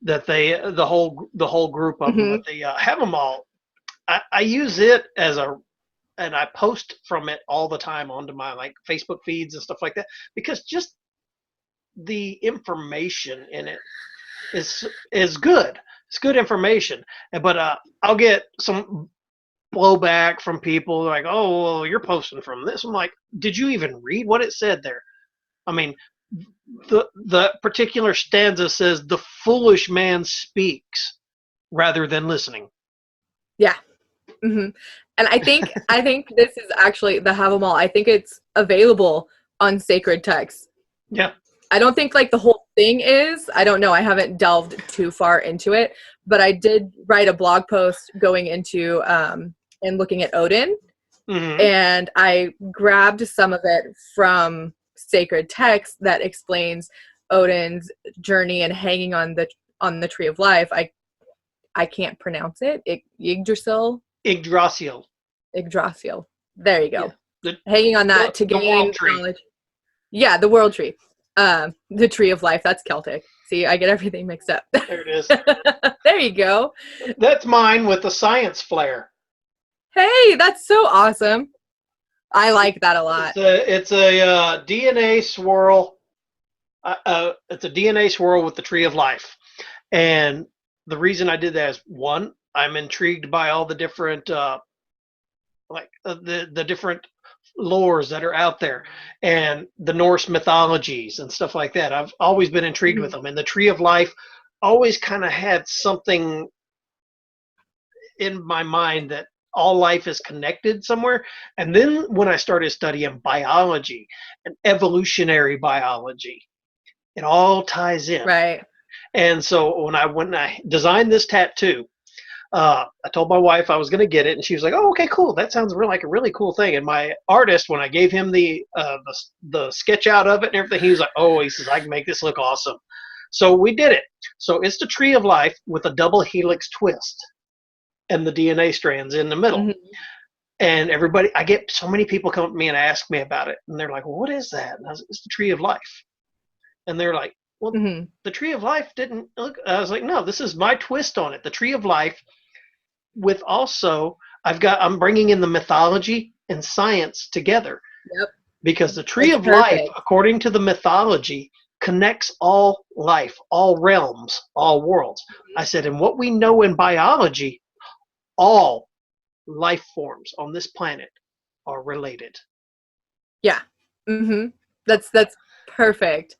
that the whole group of them. But the Havamal, I use it and I post from it all the time onto my like Facebook feeds and stuff like that, because just the information in it is good. It's good information, but I'll get some blowback from people like, "Oh, well, you're posting from this." I'm like, "Did you even read what it said there?" I mean, the particular stanza says, "The foolish man speaks rather than listening." Yeah, and I think this is actually the Havamal. I think it's available on sacred texts. Yeah. I don't think like the whole thing is. I don't know. I haven't delved too far into it, but I did write a blog post going into and looking at Odin, and I grabbed some of it from sacred text that explains Odin's journey and hanging on the tree of life. I can't pronounce it. Yggdrasil. There you go. Yeah. Hanging on that to gain knowledge. Yeah, the world tree. The tree of life. That's Celtic. See, I get everything mixed up. There it is. There you go. That's mine with the science flair. Hey, that's so awesome. I like that a lot. It's a DNA swirl. It's a DNA swirl with the tree of life. And the reason I did that is, one, I'm intrigued by all the different the different lores that are out there, and the Norse mythologies and stuff like that. I've always been intrigued with them, and the tree of life always kind of had something in my mind that all life is connected somewhere. And then when I started studying biology and evolutionary biology, it all ties in. Right. And so when I designed this tattoo, I told my wife I was going to get it, and she was like, "Oh, okay, cool. That sounds like a really cool thing." And my artist, when I gave him the sketch out of it and everything, he was like, "Oh," he says, "I can make this look awesome." So we did it. So it's the tree of life with a double helix twist and the DNA strands in the middle. And I get so many people come up to me and ask me about it, and they're like, "Well, what is that?" And I was like, "It's the tree of life." And they're like, "Well, the tree of life didn't look." I was like, "No, this is my twist on it. The tree of life with also, I'm bringing in the mythology and science together." Yep. because the tree That's of life, perfect. according to the mythology, connects all life, all realms, all worlds. I said, and what we know in biology, all life forms on this planet are related. Yeah. That's perfect.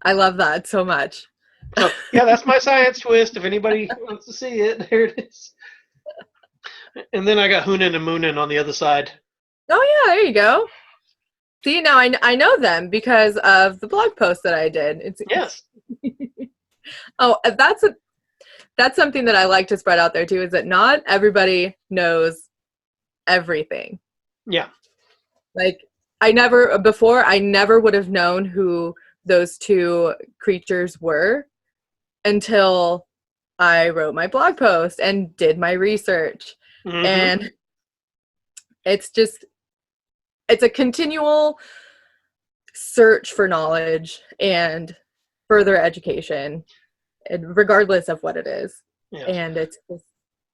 I love that so much. So yeah, that's my science twist. If anybody wants to see it, there it is. And then I got Hoonin and Moonin on the other side. Oh yeah, there you go. See, now I know them because of the blog post that I did. Yes. Oh, that's something that I like to spread out there too, is that not everybody knows everything. Yeah. Like I never would have known who those two creatures were until I wrote my blog post and did my research. Mm-hmm. And it's a continual search for knowledge and further education, regardless of what it is. Yes. And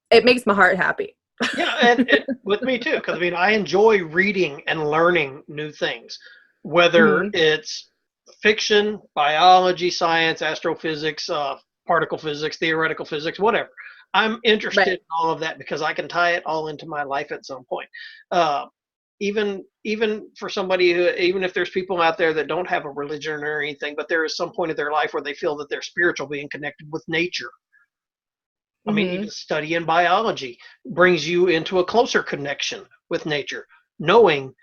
it makes my heart happy. Yeah, and with me too, because I mean, I enjoy reading and learning new things, whether it's fiction, biology, science, astrophysics, particle physics, theoretical physics, whatever. I'm interested in all of that because I can tie it all into my life at some point. Even for somebody who, even if there's people out there that don't have a religion or anything, but there is some point in their life where they feel that they're spiritual, being connected with nature. I mean, even studying biology brings you into a closer connection with nature, knowing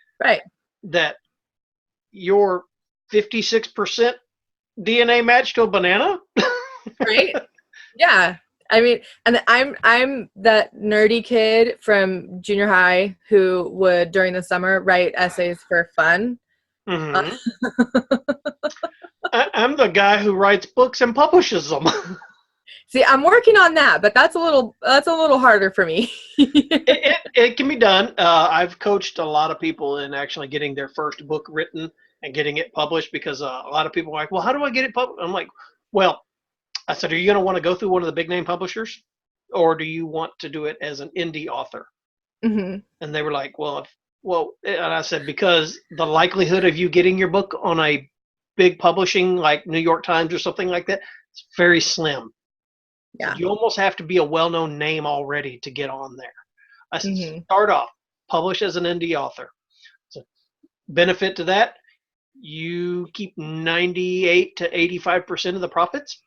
that your 56% DNA match to a banana. Right? Yeah. I mean, and I'm that nerdy kid from junior high who would, during the summer, write essays for fun. Mm-hmm. I'm the guy who writes books and publishes them. See, I'm working on that, but that's a little harder for me. it can be done. I've coached a lot of people in actually getting their first book written and getting it published, because a lot of people are like, well, how do I get it published? I'm like, well, I said, are you going to want to go through one of the big name publishers, or do you want to do it as an indie author? And they were like, well, and I said, because the likelihood of you getting your book on a big publishing like New York Times or something like that, it's very slim. Yeah. You almost have to be a well-known name already to get on there. I said, start off, publish as an indie author. So benefit to that, you keep 98 to 85% of the profits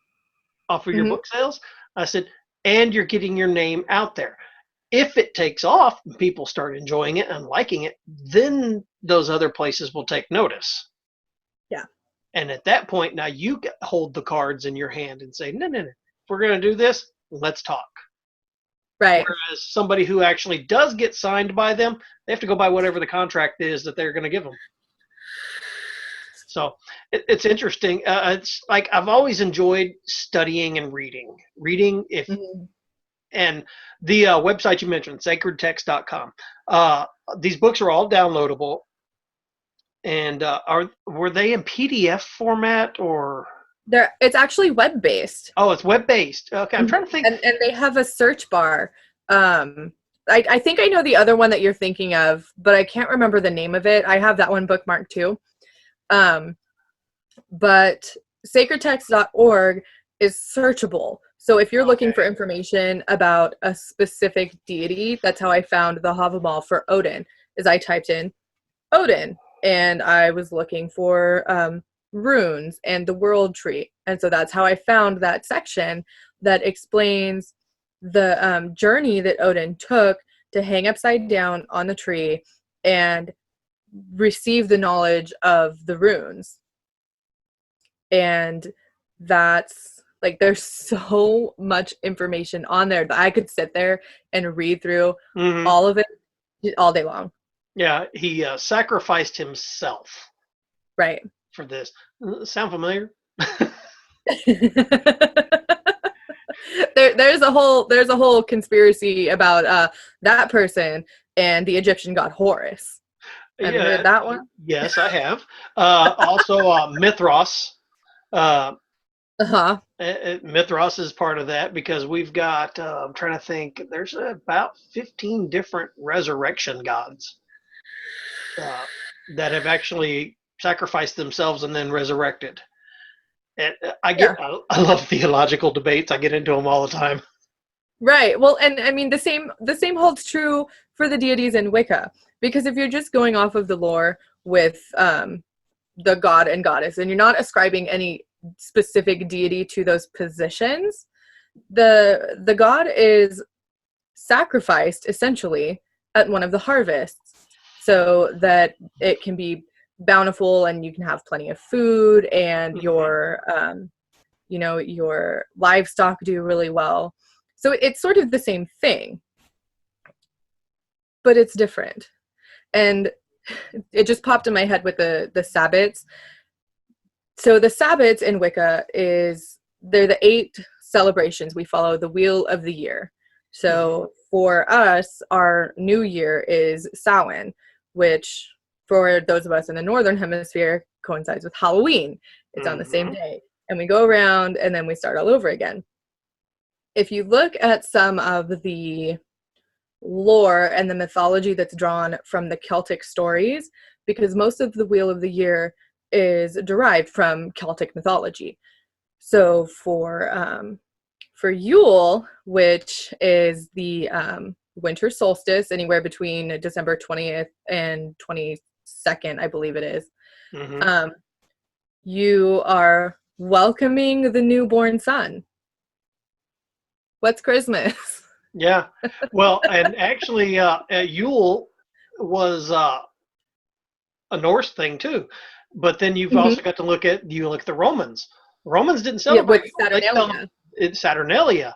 off of your book sales. I said, and you're getting your name out there. If it takes off, people start enjoying it and liking it, then those other places will take notice. Yeah. And at that point, now you hold the cards in your hand and say, no. If we're going to do this, let's talk. Right. Whereas somebody who actually does get signed by them, they have to go by whatever the contract is that they're going to give them. So it's interesting. It's like I've always enjoyed studying and reading. And the website you mentioned, sacredtext.com. These books are all downloadable. And were they in PDF format or? It's actually web-based. Oh, it's web-based. Okay, I'm trying to think. And they have a search bar. I think I know the other one that you're thinking of, but I can't remember the name of it. I have that one bookmarked too. But sacredtext.org is searchable. So if you're looking for information about a specific deity, that's how I found the Havamal for Odin, is I typed in Odin, and I was looking for runes and the world tree. And so that's how I found that section that explains the journey that Odin took to hang upside down on the tree and receive the knowledge of the runes. And that's like, there's so much information on there that I could sit there and read through all of it all day long. Yeah, he sacrificed himself. Right. For this. Sound familiar? There's a whole conspiracy about that person and the Egyptian god Horus. Have you heard that one? Yes, I have. Also, Mithras. Mithras is part of that, because we've got, I'm trying to think, there's about 15 different resurrection gods. that have actually sacrificed themselves and then resurrected. And Yeah. I love theological debates. I get into them all the time. Right. Well, and I mean the same holds true for the deities in Wicca, because if you're just going off of the lore with the god and goddess, and you're not ascribing any specific deity to those positions, the god is sacrificed essentially at one of the harvests so that it can be bountiful and you can have plenty of food and your your livestock do really well. So it's sort of the same thing, but it's different. And it just popped in my head with the Sabbats. So the Sabbats in Wicca they're the 8 celebrations. We follow the wheel of the year. So for us, our new year is Samhain, which for those of us in the Northern Hemisphere coincides with Halloween. It's on the same day. And we go around and then we start all over again. If you look at some of the lore and the mythology that's drawn from the Celtic stories, because most of the Wheel of the Year is derived from Celtic mythology. So for Yule, which is the winter solstice, anywhere between December 20th and 22nd, I believe it is, you are welcoming the newborn son. What's Christmas? Yeah. Well, and actually, Yule was a Norse thing too. But then you've also got to look at the Romans. The Romans didn't celebrate Saturnalia. It's Saturnalia.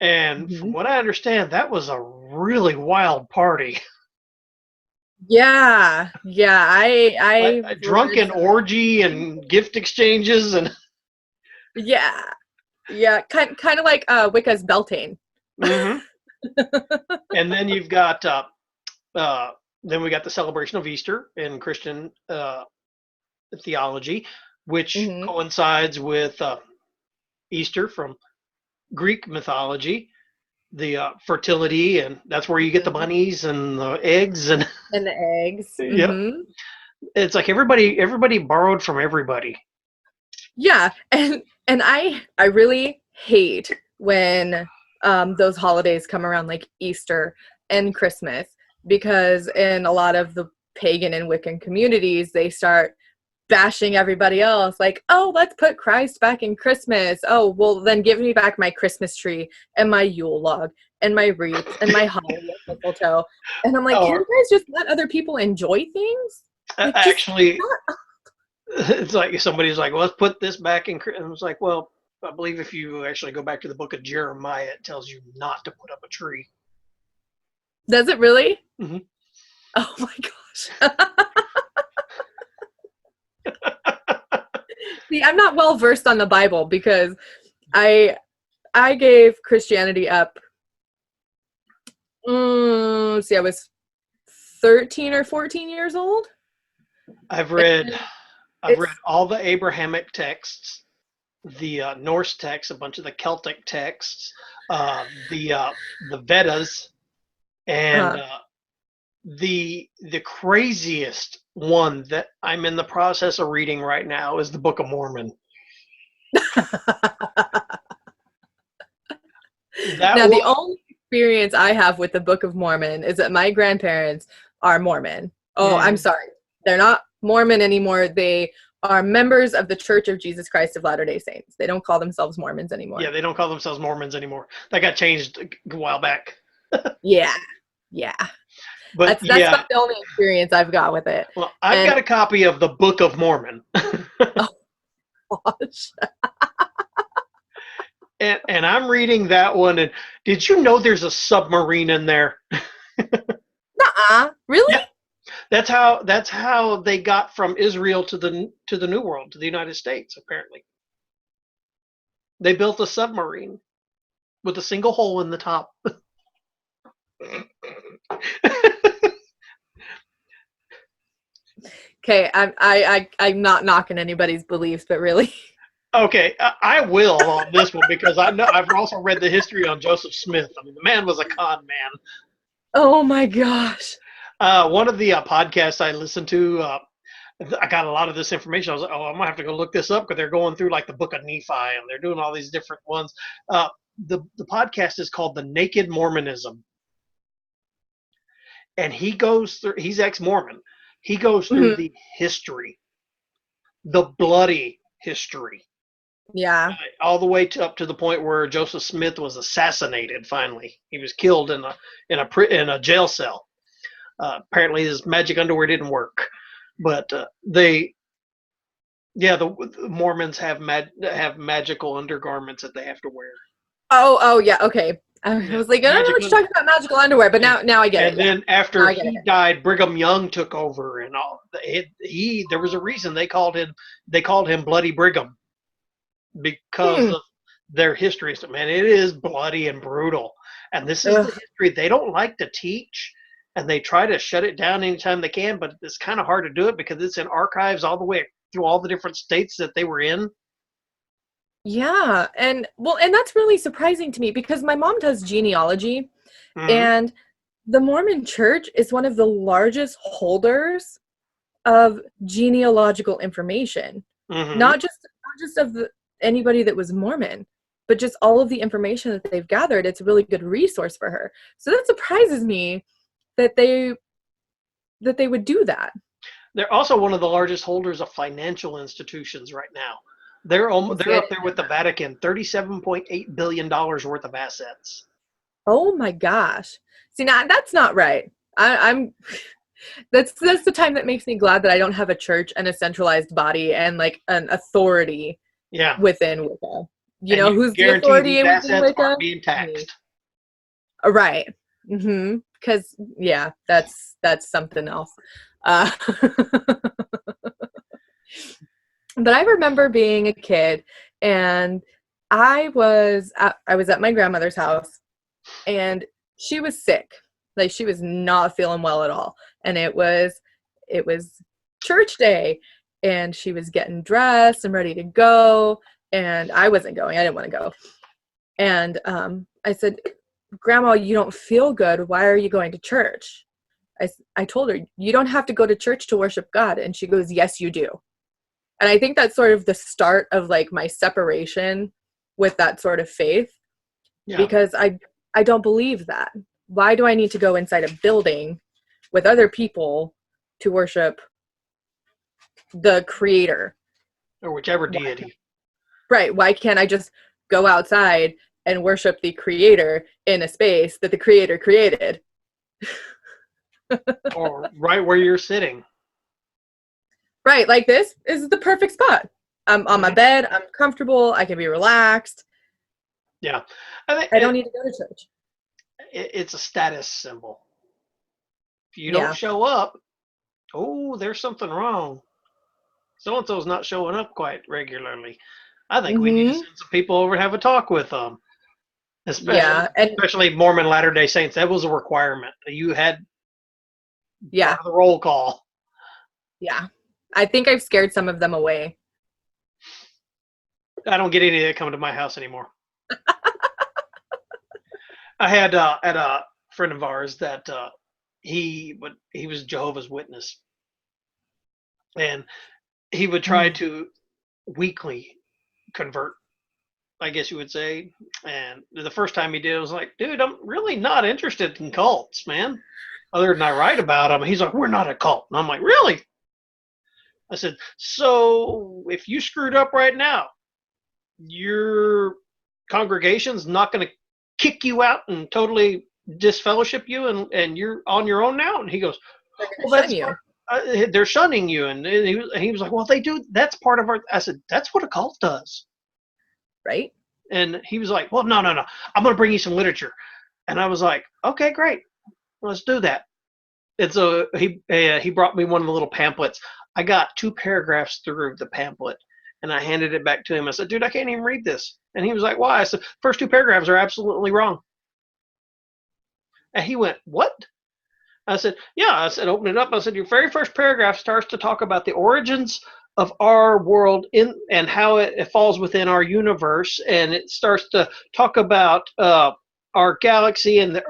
And from what I understand, that was a really wild party. Yeah. I a drunken orgy and gift exchanges and yeah, kind of like Wicca's Beltane. And then you've got then we got the celebration of Easter in Christian theology, which coincides with Easter from Greek mythology, the fertility, and that's where you get the bunnies and the eggs and the eggs. Yep. It's like everybody borrowed from everybody. Yeah, and I really hate when those holidays come around, like Easter and Christmas, because in a lot of the pagan and Wiccan communities, they start bashing everybody else, like, oh, let's put Christ back in Christmas. Oh, well, then give me back my Christmas tree and my Yule log and my wreath and my holly and mistletoe. And I'm like, can you guys just let other people enjoy things? Like, actually, it's like somebody's like, well, let's put this back in. And I was like, well, I believe if you actually go back to the book of Jeremiah, it tells you not to put up a tree. Does it really? Oh my gosh. See, I'm not well versed on the Bible because I gave Christianity up. I was 13 or 14 years old. I've read all the Abrahamic texts, the Norse texts, a bunch of the Celtic texts, the Vedas, and the craziest one that I'm in the process of reading right now is the Book of Mormon. The only experience I have with the Book of Mormon is that my grandparents are Mormon. Oh, I'm sorry. They're not Mormon anymore. They are members of the Church of Jesus Christ of Latter-day Saints. They don't call themselves Mormons anymore. Yeah, they don't call themselves Mormons anymore. That got changed a while back. Yeah. But that's about the only experience I've got with it. Well, I've got a copy of the Book of Mormon. Oh, gosh. and I'm reading that one. And did you know there's a submarine in there? Nuh-uh. Really? Yeah. That's how they got from Israel to the New World, to the United States. Apparently, they built a submarine with a single hole in the top. Okay, I'm not knocking anybody's beliefs, but really. Okay, I will on this one because I know I've also read the history on Joseph Smith. I mean, the man was a con man. Oh my gosh. One of the podcasts I listened to, I got a lot of this information. I was like, oh, I'm gonna have to go look this up because they're going through like the Book of Nephi and they're doing all these different ones. The podcast is called The Naked Mormonism, and he goes through. He's ex-Mormon. He goes through the history, the bloody history. Yeah. All the way up to the point where Joseph Smith was assassinated. Finally, he was killed in a jail cell. Apparently, his magic underwear didn't work, but the Mormons have magical undergarments that they have to wear. Oh yeah. Okay. I was like, I don't know what you're talking about, magical underwear, but now I get it. And then after he died, Brigham Young took over, and all. There was a reason they called him Bloody Brigham. Because of their history. So, man, it is bloody and brutal. And this is the history they don't like to teach, and they try to shut it down anytime they can, but it's kind of hard to do it because it's in archives all the way through all the different states that they were in. Yeah, and that's really surprising to me because my mom does genealogy, and the Mormon Church is one of the largest holders of genealogical information. Not just of anybody that was Mormon, but just all of the information that they've gathered. It's a really good resource for her. So that surprises me that they would do that. They're also one of the largest holders of financial institutions right now. They're up there with the Vatican, $37.8 billion worth of assets. Oh my gosh. See, now that's not right. That's the time that makes me glad that I don't have a church and a centralized body and like an authority within Wicca. You know, who's the authority within Wicca? Aren't being taxed. Right. Because that's something else. But I remember being a kid, and I was at my grandmother's house, and she was sick. Like, she was not feeling well at all, and it was church day, and she was getting dressed and ready to go, and I wasn't going. I didn't want to go. And I said, Grandma, you don't feel good. Why are you going to church? I told her, you don't have to go to church to worship God. And she goes, yes, you do. And I think that's sort of the start of like my separation with that sort of faith, because I don't believe that. Why do I need to go inside a building with other people to worship the creator? Or whichever deity. Right. Why can't I just go outside and worship the creator in a space that the creator created? Or right where you're sitting. Right. Like, this is the perfect spot. I'm on my bed. I'm comfortable. I can be relaxed. Yeah. I don't need to go to church. It's a status symbol. If you don't show up, there's something wrong. So-and-so's not showing up quite regularly. I think we need to send some people over and have a talk with them. Especially Mormon Latter-day Saints. That was a requirement. You had the roll call. Yeah. I think I've scared some of them away. I don't get any that come to my house anymore. I had at a friend of ours that he was Jehovah's Witness, and he would try to weekly convert, I guess you would say. And the first time he did, I was like, dude, I'm really not interested in cults, man. Other than I write about them. He's like, we're not a cult. And I'm like, really? I said, so if you screwed up right now, your congregation's not going to kick you out and totally disfellowship you, and you're on your own now? And he goes, they're shunning you. And he was like, well, they do. That's part of our. I said, that's what a cult does. Right. And he was like, well, no. I'm going to bring you some literature. And I was like, okay, great. Let's do that. And so he brought me one of the little pamphlets. I got 2 paragraphs through the pamphlet, and I handed it back to him. I said, dude, I can't even read this. And he was like, why? I said, first 2 paragraphs are absolutely wrong. And he went, what? I said, yeah. I said, open it up. I said, your very first paragraph starts to talk about the origins of our world and how it falls within our universe. And it starts to talk about our galaxy and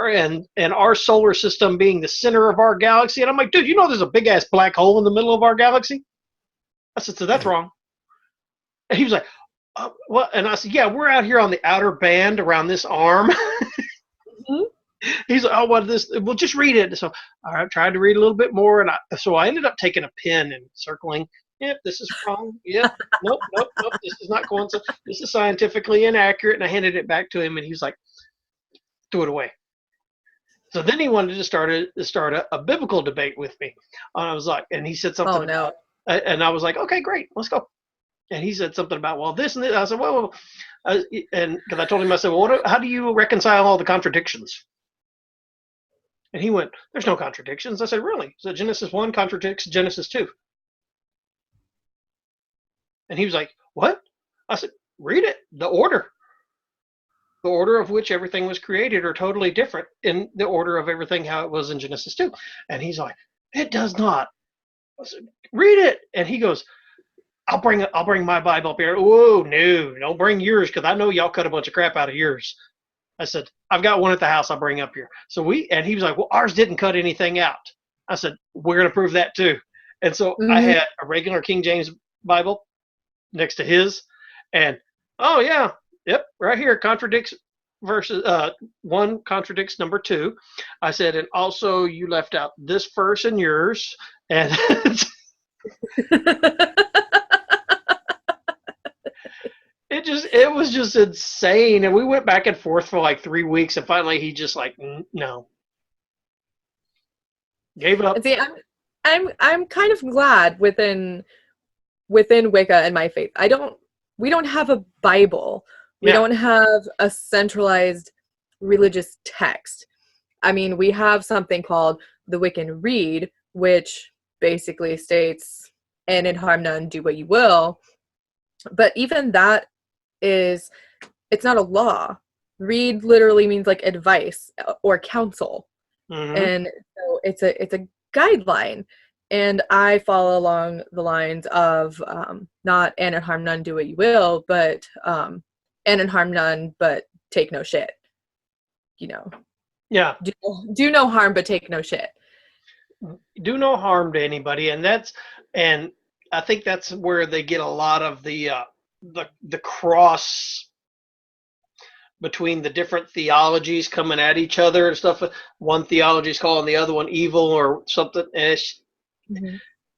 our solar system being the center of our galaxy. And I'm like, dude, you know there's a big ass black hole in the middle of our galaxy? I said, so that's wrong. And he was like, what? And I said, yeah, we're out here on the outer band around this arm. Mhm. He's like, oh, what is this? Well, just read it. So I tried to read a little bit more, and so I ended up taking a pen and circling. Yep, this is wrong. Yep, nope. This is not coincidence. This is scientifically inaccurate. And I handed it back to him, and he was like, threw it away. So then he wanted to start a biblical debate with me. And I was like, and he said something. Oh no. And I was like, okay, great, let's go. And he said something about, well, this and this. I said, well, and because I told him, I said, well, how do you reconcile all the contradictions? And he went, there's no contradictions. I said, really? So Genesis 1 contradicts Genesis 2. And he was like, what? I said, read it. The order of which everything was created are totally different in the order of everything how it was in Genesis 2. And he's like, it does not. I said, read it. And he goes, I'll bring my Bible up here. Whoa, no, don't bring yours because I know y'all cut a bunch of crap out of yours. I said, I've got one at the house I'll bring up here. And he was like, well, ours didn't cut anything out. I said, we're going to prove that too. And so I had a regular King James Bible next to his. And, oh, yeah, yep, right here, contradicts verses, one contradicts number 2. I said, and also you left out this verse in yours. And it was just insane. And we went back and forth for like 3 weeks. And finally he just like, no. Gave up. See, I'm kind of glad within Wicca and my faith. We don't have a Bible. We don't have a centralized religious text. I mean, we have something called the Wiccan Read, which basically states, and in harm none, do what you will. But even that it's not a law. Read literally means like advice or counsel. Mm-hmm. And so it's a guideline. And I follow along the lines of not and in harm none, do what you will, but and in harm none, but take no shit. You know. Yeah. Do no harm, but take no shit. Do no harm to anybody, and I think that's where they get a lot of the cross between the different theologies coming at each other and stuff. One theology is calling the other one evil or something. And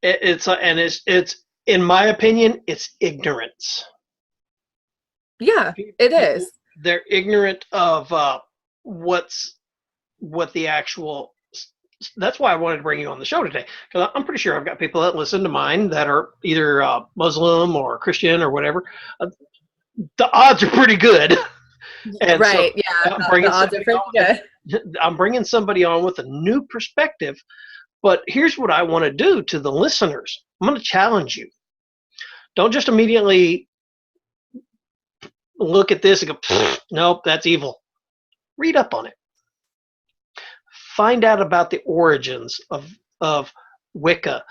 it's in my opinion, it's ignorance. Yeah, it is. They're ignorant of what the actual. That's why I wanted to bring you on the show today, because I'm pretty sure I've got people that listen to mine that are either Muslim or Christian or whatever. The odds are pretty good. And right, so yeah, the odds are pretty good. I'm bringing somebody on with a new perspective, but here's what I want to do to the listeners. I'm going to challenge you. Don't just immediately look at this and go, nope, that's evil. Read up on it. Find out about the origins of Wicca.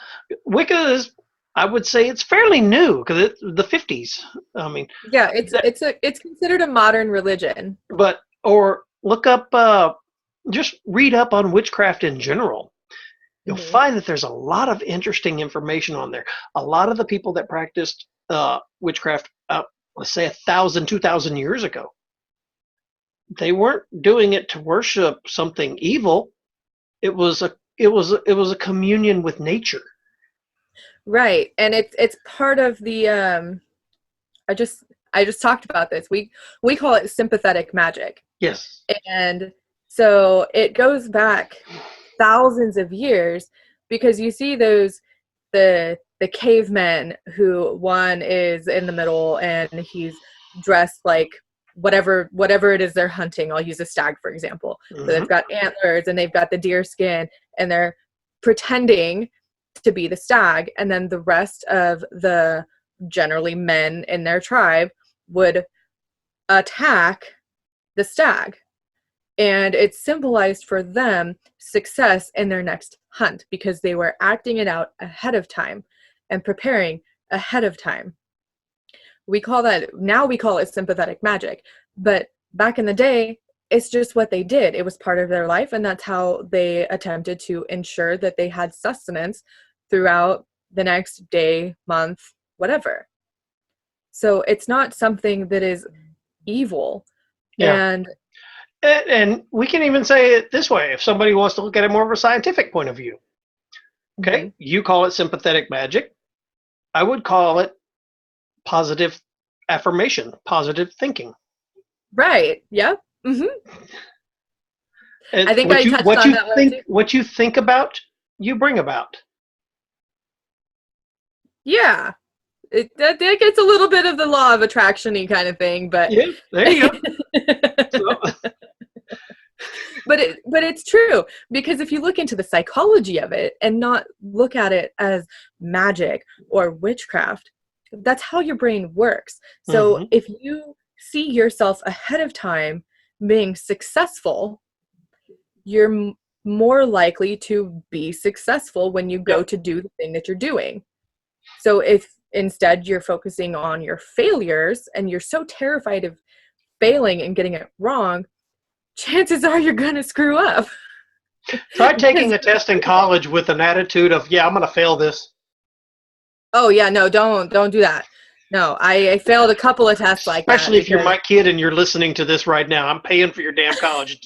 Wicca is, I would say, it's fairly new because it's the 50s. I mean, yeah, it's considered a modern religion. Or look up, just read up on witchcraft in general. You'll find that there's a lot of interesting information on there. A lot of the people that practiced witchcraft, let's say 1,000, 2,000 years ago, they weren't doing it to worship something evil. It was a communion with nature. Right. And it's part of the I just talked about this. We call it sympathetic magic. Yes. And so it goes back thousands of years, because you see the cavemen who one is in the middle and he's dressed like whatever it is they're hunting. I'll use a stag, for example. So they've got antlers and they've got the deer skin and they're pretending to be the stag. And then the rest of the generally men in their tribe would attack the stag. And it symbolized for them success in their next hunt because they were acting it out ahead of time and preparing ahead of time. Now we call it sympathetic magic. But back in the day, it's just what they did. It was part of their life, and that's how they attempted to ensure that they had sustenance throughout the next day, month, whatever. So it's not something that is evil. Yeah. And we can even say it this way, if somebody wants to look at it more of a scientific point of view. Okay, you call it sympathetic magic. I would call it positive affirmation, positive thinking. Right. Yep. And I think I touched on that one too. What you think about, you bring about. Yeah. That gets a little bit of the law of attraction-y kind of thing, but yeah, there you go. But it's true, because if you look into the psychology of it and not look at it as magic or witchcraft, that's how your brain works. So if you see yourself ahead of time being successful, you're more likely to be successful when you go to do the thing that you're doing. So if instead you're focusing on your failures and you're so terrified of failing and getting it wrong, chances are you're going to screw up. Try taking a test in college with an attitude of, yeah, I'm going to fail this. Oh, yeah, no, don't do that. No, I failed a couple of tests like that. Especially if you're my kid and you're listening to this right now. I'm paying for your damn college.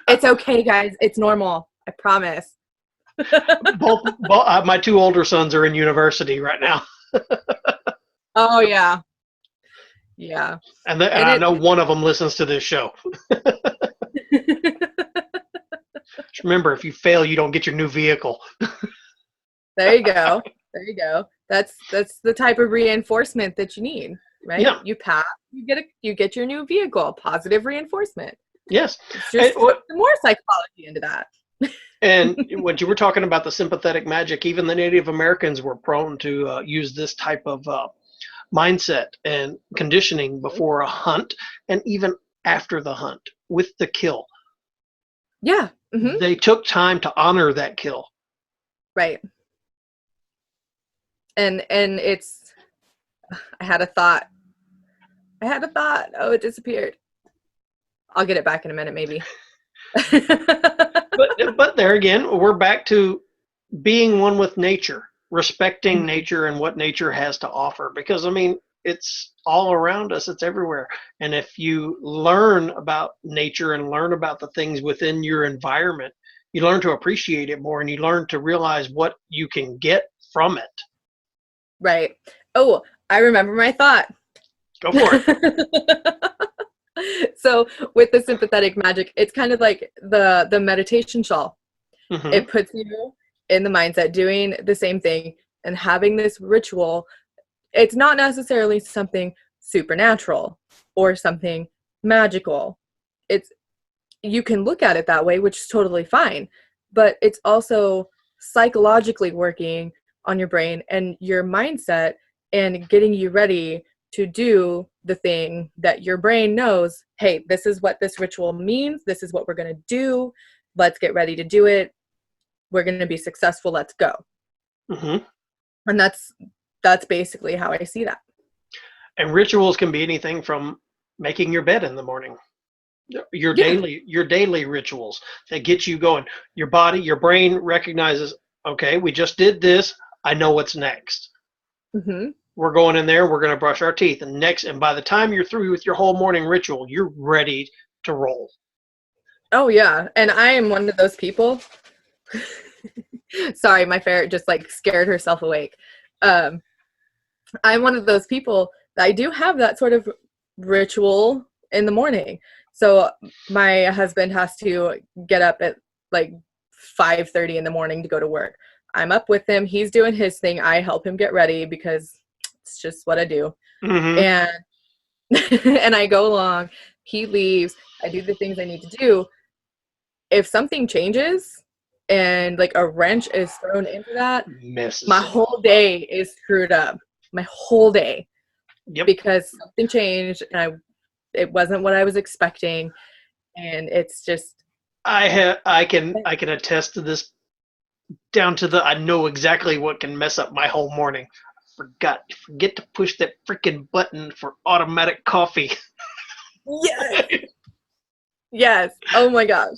It's okay, guys. It's normal. I promise. both my two older sons are in university right now. Oh, yeah. Yeah. And I know one of them listens to this show. Just remember, if you fail, you don't get your new vehicle. There you go. There you go. That's the type of reinforcement that you need, right? Yeah. You pass, you get your new vehicle. Positive reinforcement. Yes. Just put more psychology into that. And when you were talking about the sympathetic magic, even the Native Americans were prone to use this type of mindset and conditioning before a hunt and even after the hunt with the kill. Yeah. They took time to honor that kill. Right. And it's, I had a thought. Oh, it disappeared. I'll get it back in a minute, maybe. but there again, we're back to being one with nature, respecting nature and what nature has to offer. Because, I mean, it's all around us. It's everywhere. And if you learn about nature and learn about the things within your environment, you learn to appreciate it more and you learn to realize what you can get from it. Right. Oh, I remember my thought. Go for it. So with the sympathetic magic, it's kind of like the meditation shawl. It puts you in the mindset doing the same thing and having this ritual. It's not necessarily something supernatural or something magical. You can look at it that way, which is totally fine, but it's also psychologically working on your brain and your mindset and getting you ready to do the thing that your brain knows, hey, this is what this ritual means. This is what we're going to do. Let's get ready to do it. We're going to be successful. Let's go. And that's basically how I see that. And rituals can be anything from making your bed in the morning. Your daily rituals that get you going. Your body, your brain recognizes, okay, we just did this. I know what's next. We're going in there. We're going to brush our teeth. And by the time you're through with your whole morning ritual, you're ready to roll. Oh, yeah. And I am one of those people. Sorry, my ferret just like scared herself awake. I'm one of those people that I do have that sort of ritual in the morning. So my husband has to get up at like 5:30 in the morning to go to work. I'm up with him. He's doing his thing. I help him get ready because it's just what I do. And and I go along. He leaves. I do the things I need to do. If something changes and like a wrench is thrown into that, my whole day is screwed up. My whole day. Because something changed and it wasn't what I was expecting. And it's just I can attest to this down to I know exactly what can mess up my whole morning. forget to push that freaking button for automatic coffee. Yes. Yes. Oh my gosh.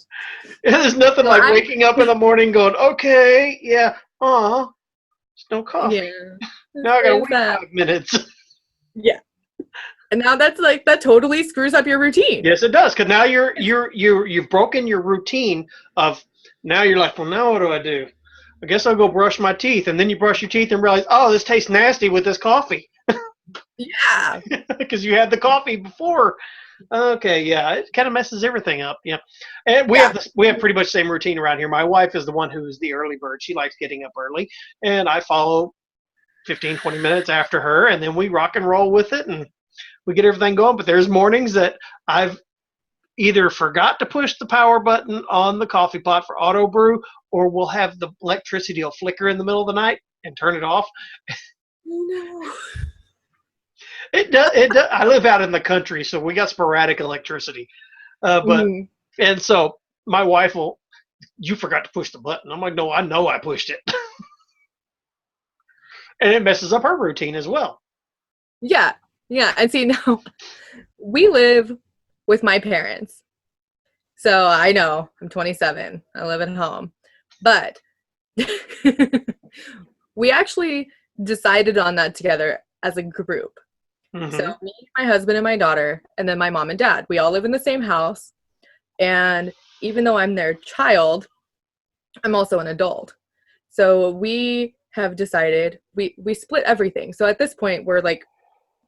There's nothing like waking up in the morning going, okay, yeah, there's no coffee. Yeah. Now I gotta wait 5 minutes. Yeah. And now that totally screws up your routine. Yes, it does. Because now you've broken your routine of, now you're like, well, now what do I do? I guess I'll go brush my teeth. And then you brush your teeth and realize, oh, this tastes nasty with this coffee. Yeah. Because you had the coffee before. Okay, yeah, it kind of messes everything up. Yeah, and we have pretty much the same routine around here. My wife is the one who is the early bird. She likes getting up early, and I follow 15, 20 minutes after her, and then we rock and roll with it, and we get everything going. But there's mornings that I've either forgot to push the power button on the coffee pot for auto brew, or we'll have the electricity will flicker in the middle of the night and turn it off. No. It does. I live out in the country, so we got sporadic electricity. And so my wife will, you forgot to push the button. I'm like, no, I know I pushed it. And it messes up her routine as well. Yeah. Yeah. And see, now we live with my parents. So I know I'm 27. I live at home. But we actually decided on that together as a group. Mm-hmm. So me, my husband, and my daughter, and then my mom and dad, we all live in the same house. And even though I'm their child, I'm also an adult. So we have decided, we split everything. So at this point, we're like,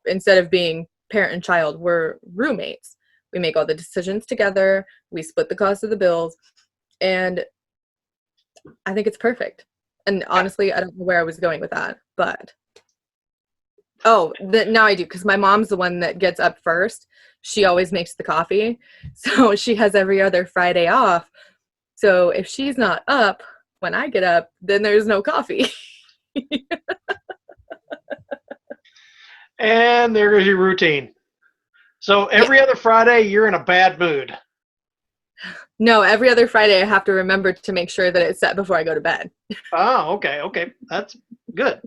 instead of being parent and child, we're roommates. We make all the decisions together. We split the cost of the bills. And I think it's perfect. And honestly, I don't know where I was going with that, but... Oh, now I do, because my mom's the one that gets up first. She always makes the coffee. So she has every other Friday off. So if she's not up when I get up, then there's no coffee. And there goes your routine. So every other Friday, you're in a bad mood. No, every other Friday, I have to remember to make sure that it's set before I go to bed. Oh, okay. That's good.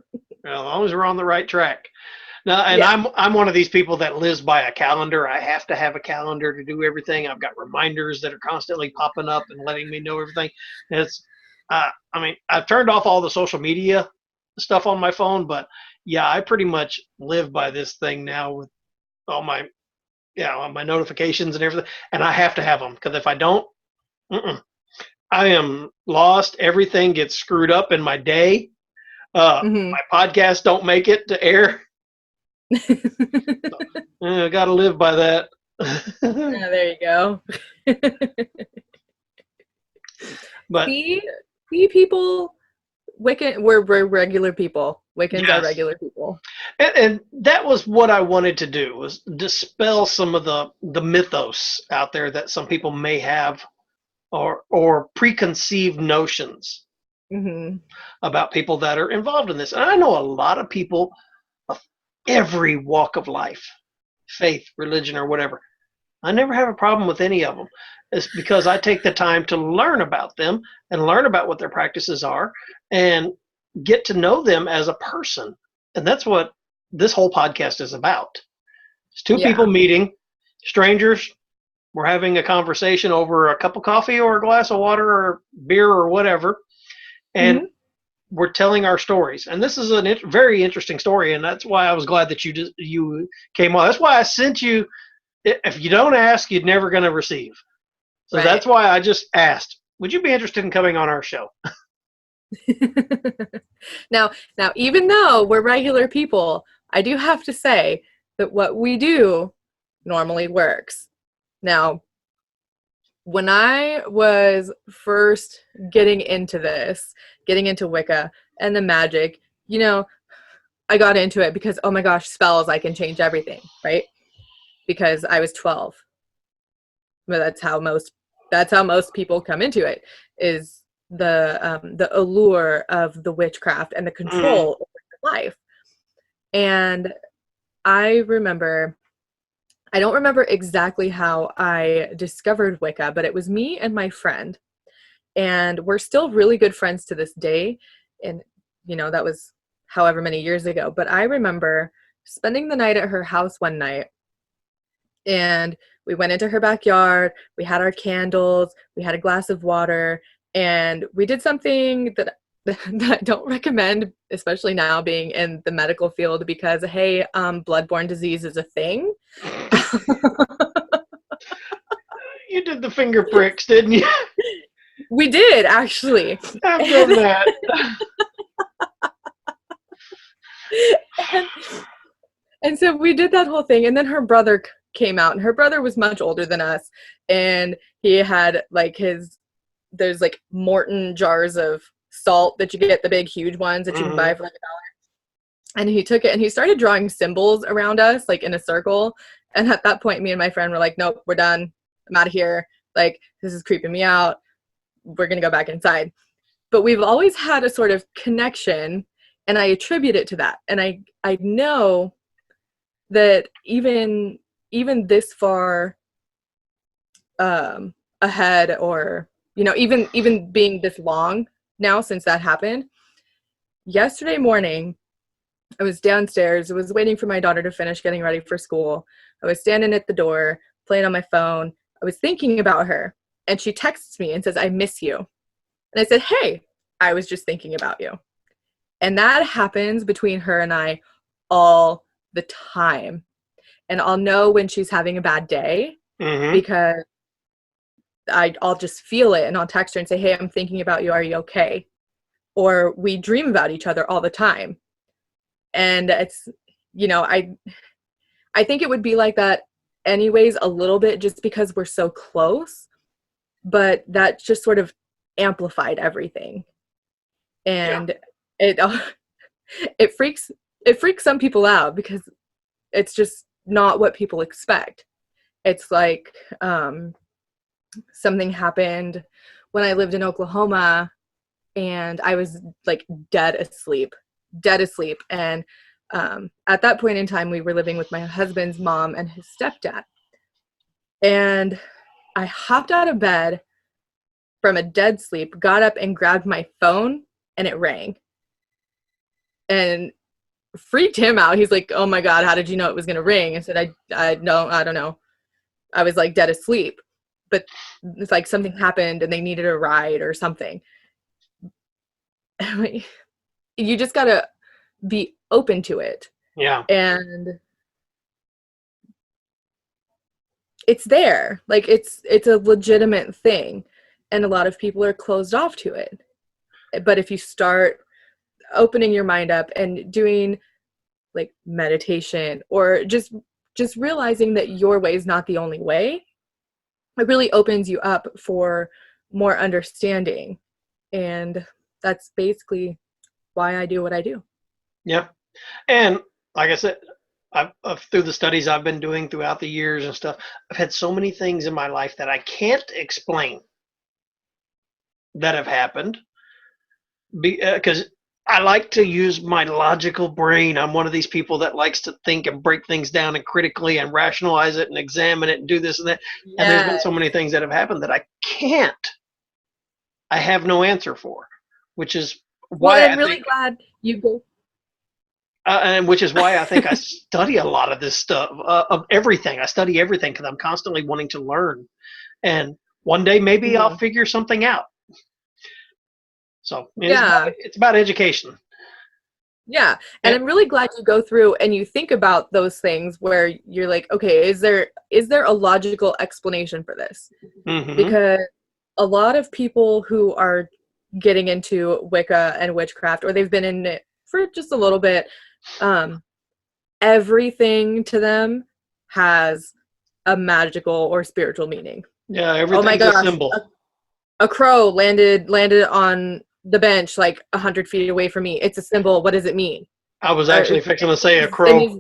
Well, as long as we're on the right track. Now, and I'm one of these people that lives by a calendar. I have to have a calendar to do everything. I've got reminders that are constantly popping up and letting me know everything. It's, I've turned off all the social media stuff on my phone, but yeah, I pretty much live by this thing now with all my, all my notifications and everything. And I have to have them, because if I don't, I am lost. Everything gets screwed up in my day. My podcasts don't make it to air. I got to live by that. There you go. But we people, Wiccan, we're regular people. Wiccans are regular people. And that was what I wanted to do, was dispel some of the mythos out there that some people may have, or preconceived notions about people that are involved in this. And I know a lot of people of every walk of life, faith, religion, or whatever. I never have a problem with any of them. It's because I take the time to learn about them and learn about what their practices are and get to know them as a person. And that's what this whole podcast is about. It's two people meeting, strangers. We're having a conversation over a cup of coffee or a glass of water or beer or whatever. And we're telling our stories. And this is a very interesting story. And that's why I was glad that you came on. That's why I sent you. If you don't ask, you're never going to receive. So that's why I just asked, would you be interested in coming on our show? Now, even though we're regular people, I do have to say that what we do normally works. Now, when I was first getting into Wicca and the magic, I got into it because, oh my gosh, spells, I can change everything, right? Because I was 12. But that's how most people come into it, is the allure of the witchcraft and the control over your life. And I don't remember exactly how I discovered Wicca, but it was me and my friend, and we're still really good friends to this day. And that was however many years ago. But I remember spending the night at her house one night, and we went into her backyard. We had our candles. We had a glass of water, and we did something that I don't recommend, especially now being in the medical field, because hey, bloodborne disease is a thing. You did the finger pricks, didn't you? We did, actually. I've done that. And so we did that whole thing, and then her brother came out, and her brother was much older than us, and he had like there's like Morton jars of salt that you get, the big huge ones that you can buy for like $1. And he took it and he started drawing symbols around us, like in a circle. And at that point, me and my friend were like, nope, we're done. I'm out of here. Like, this is creeping me out. We're going to go back inside. But we've always had a sort of connection, and I attribute it to that. And I know that even this far ahead, or, you know, even being this long now since that happened, yesterday morning, I was downstairs. I was waiting for my daughter to finish getting ready for school. I was standing at the door, playing on my phone. I was thinking about her, and she texts me and says, I miss you. And I said, hey, I was just thinking about you. And that happens between her and I all the time. And I'll know when she's having a bad day because I'll just feel it, and I'll text her and say, hey, I'm thinking about you. Are you okay? Or we dream about each other all the time. And it's, you know, I think it would be like that anyways, a little bit, just because we're so close, but that just sort of amplified everything. And it freaks some people out, because it's just not what people expect. It's like something happened when I lived in Oklahoma, and I was like dead asleep. And at that point in time, we were living with my husband's mom and his stepdad. And I hopped out of bed from a dead sleep, got up and grabbed my phone, and it rang. And freaked him out. He's like, oh my God, how did you know it was going to ring? I said, I don't know. I was like dead asleep. But it's like something happened and they needed a ride or something. You just got to be open to it. Yeah. And it's there. Like it's a legitimate thing. And a lot of people are closed off to it. But if you start opening your mind up and doing like meditation, or just realizing that your way is not the only way, it really opens you up for more understanding. And that's basically why I do what I do. Yeah. And like I said, I've through the studies I've been doing throughout the years and stuff, I've had so many things in my life that I can't explain that have happened, because I like to use my logical brain. I'm one of these people that likes to think and break things down and critically and rationalize it and examine it and do this and that. Yes. And there's been so many things that have happened that I have no answer for, which is why I'm really glad you go. And which is why I think I study a lot of this stuff, of everything. I study everything because I'm constantly wanting to learn. And one day maybe I'll figure something out. So it's about education. Yeah. And I'm really glad you go through and you think about those things where you're like, okay, is there a logical explanation for this? Because a lot of people who are getting into Wicca and witchcraft, or they've been in it for just a little bit, everything to them has a magical or spiritual meaning. Yeah, everything's a symbol. A crow landed on the bench like 100 feet away from me. It's a symbol. What does it mean? I was actually fixing to say a crow.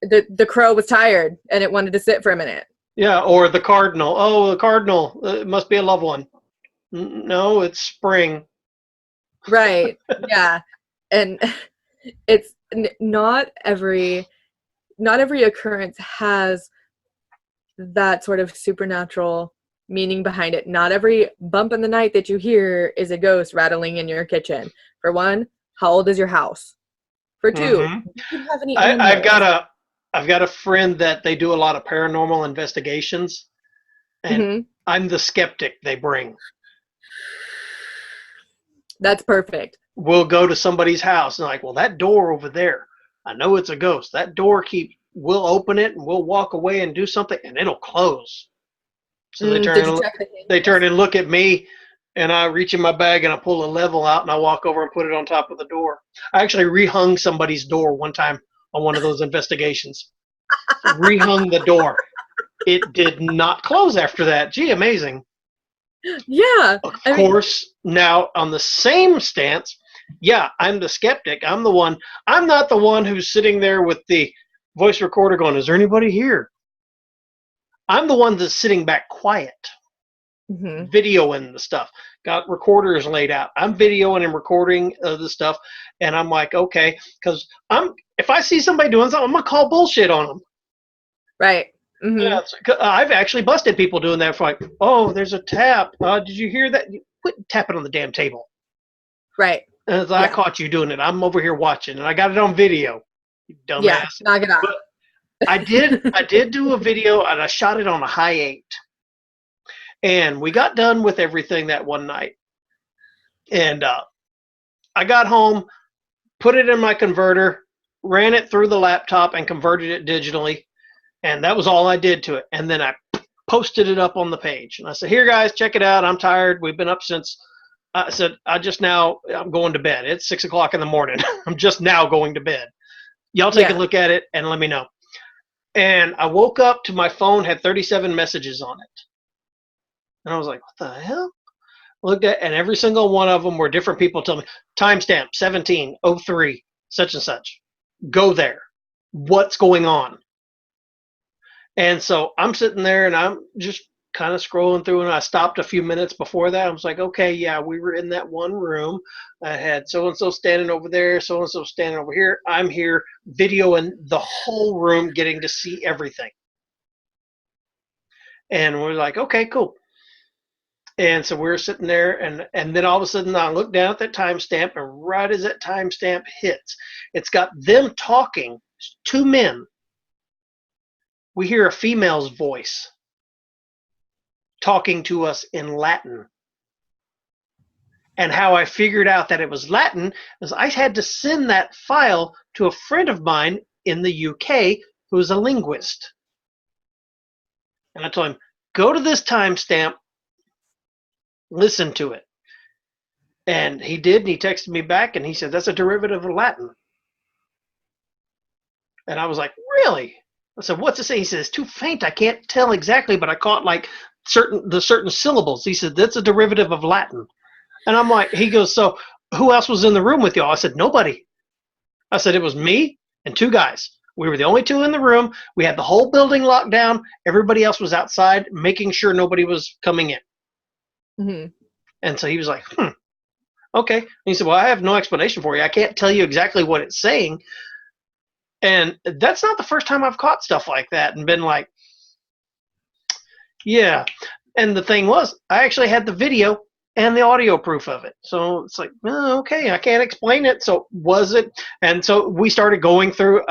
The crow was tired and it wanted to sit for a minute. Yeah, or the cardinal. Oh, the cardinal. It must be a loved one. No, it's spring. Right. Yeah. And it's not every occurrence has that sort of supernatural meaning behind it. Not every bump in the night that you hear is a ghost rattling in your kitchen. For one, How old is your house? For 2, Mhm. do you have any I've animals? got a friend that they do a lot of paranormal investigations, and Hmm. I'm the skeptic they bring. That's perfect. We'll go to somebody's house and like, well, that door over there, I know it's a ghost. That door we'll open it and we'll walk away and do something and it'll close. So Did you check the they turn hinges? and look at me, and I reach in my bag and I pull a level out and I walk over and put it on top of the door. I actually rehung somebody's door one time on one of those investigations. Rehung the door. It did not close after that. Gee, amazing. Yeah. Of I mean, course, now on the same stance, yeah, I'm the skeptic. I'm not the one who's sitting there with the voice recorder going, is there anybody here? I'm the one that's sitting back quiet, mhm. videoing the stuff. Got recorders laid out. I'm videoing and recording the stuff, and I'm like, okay, because if I see somebody doing something, I'm gonna call bullshit on them. Right. Hmm. Yeah, I've actually busted people doing that. For like, oh, there's a tap. Did you hear that? Quit tapping on the damn table. Right. And it's like, I Yeah. caught you doing it. I'm over here watching, and I got it on video. You Yeah. dumbass. Knock it off. But I did do a video, and I shot it on a high 8. And we got done with everything that one night. And I got home, put it in my converter, ran it through the laptop, and converted it digitally. And that was all I did to it. And then I posted it up on the page. And I said, here, guys, check it out. I'm tired. We've been up since. I said, I'm going to bed. It's 6 o'clock in the morning. I'm just now going to bed. Y'all take a Yeah. look at it and let me know. And I woke up to my phone had 37 messages on it. And I was like, what the hell? Looked at, and every single one of them were different people telling me, timestamp 1703, such and such. Go there. What's going on? And so I'm sitting there and I'm just kind of scrolling through, and I stopped a few minutes before that. I was like, okay, yeah, we were in that one room. I had so-and-so standing over there, so-and-so standing over here. I'm here videoing the whole room, getting to see everything. And we're like, okay, cool. And so we're sitting there, and then all of a sudden I look down at that timestamp, and right as that timestamp hits, it's got them talking, 2 men. We hear a female's voice talking to us in Latin. And how I figured out that it was Latin is I had to send that file to a friend of mine in the UK who's a linguist. And I told him, go to this timestamp, listen to it. And he did, and he texted me back, and he said, that's a derivative of Latin. And I was like, really? I said, what's it say? He said, it's too faint. I can't tell exactly, but I caught like certain syllables. He said, that's a derivative of Latin. And I'm like, he goes, so who else was in the room with y'all? I said, nobody. I said, it was me and 2 guys. We were the only 2 in the room. We had the whole building locked down. Everybody else was outside, making sure nobody was coming in. Hmm. And so he was like, okay. And he said, well, I have no explanation for you. I can't tell you exactly what it's saying. And that's not the first time I've caught stuff like that and been like, yeah. And the thing was, I actually had the video and the audio proof of it. So it's like, okay, I can't explain it. So was it? And so we started going through,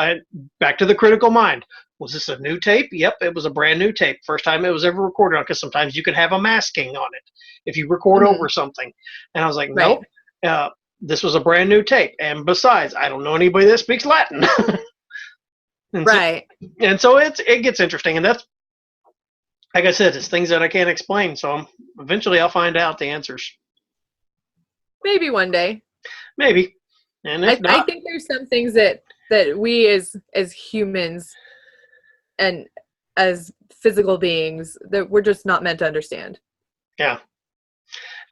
back to the critical mind. Was this a new tape? Yep, it was a brand new tape. First time it was ever recorded on, because sometimes you can have a masking on it if you record Hmm. over something. And I was like, Right. nope, this was a brand new tape. And besides, I don't know anybody that speaks Latin. And Right. so it gets interesting. And that's, like I said, it's things that I can't explain. So eventually I'll find out the answers. Maybe one day. Maybe. And if I not, think there's some things that we as humans and as physical beings that we're just not meant to understand. yeah.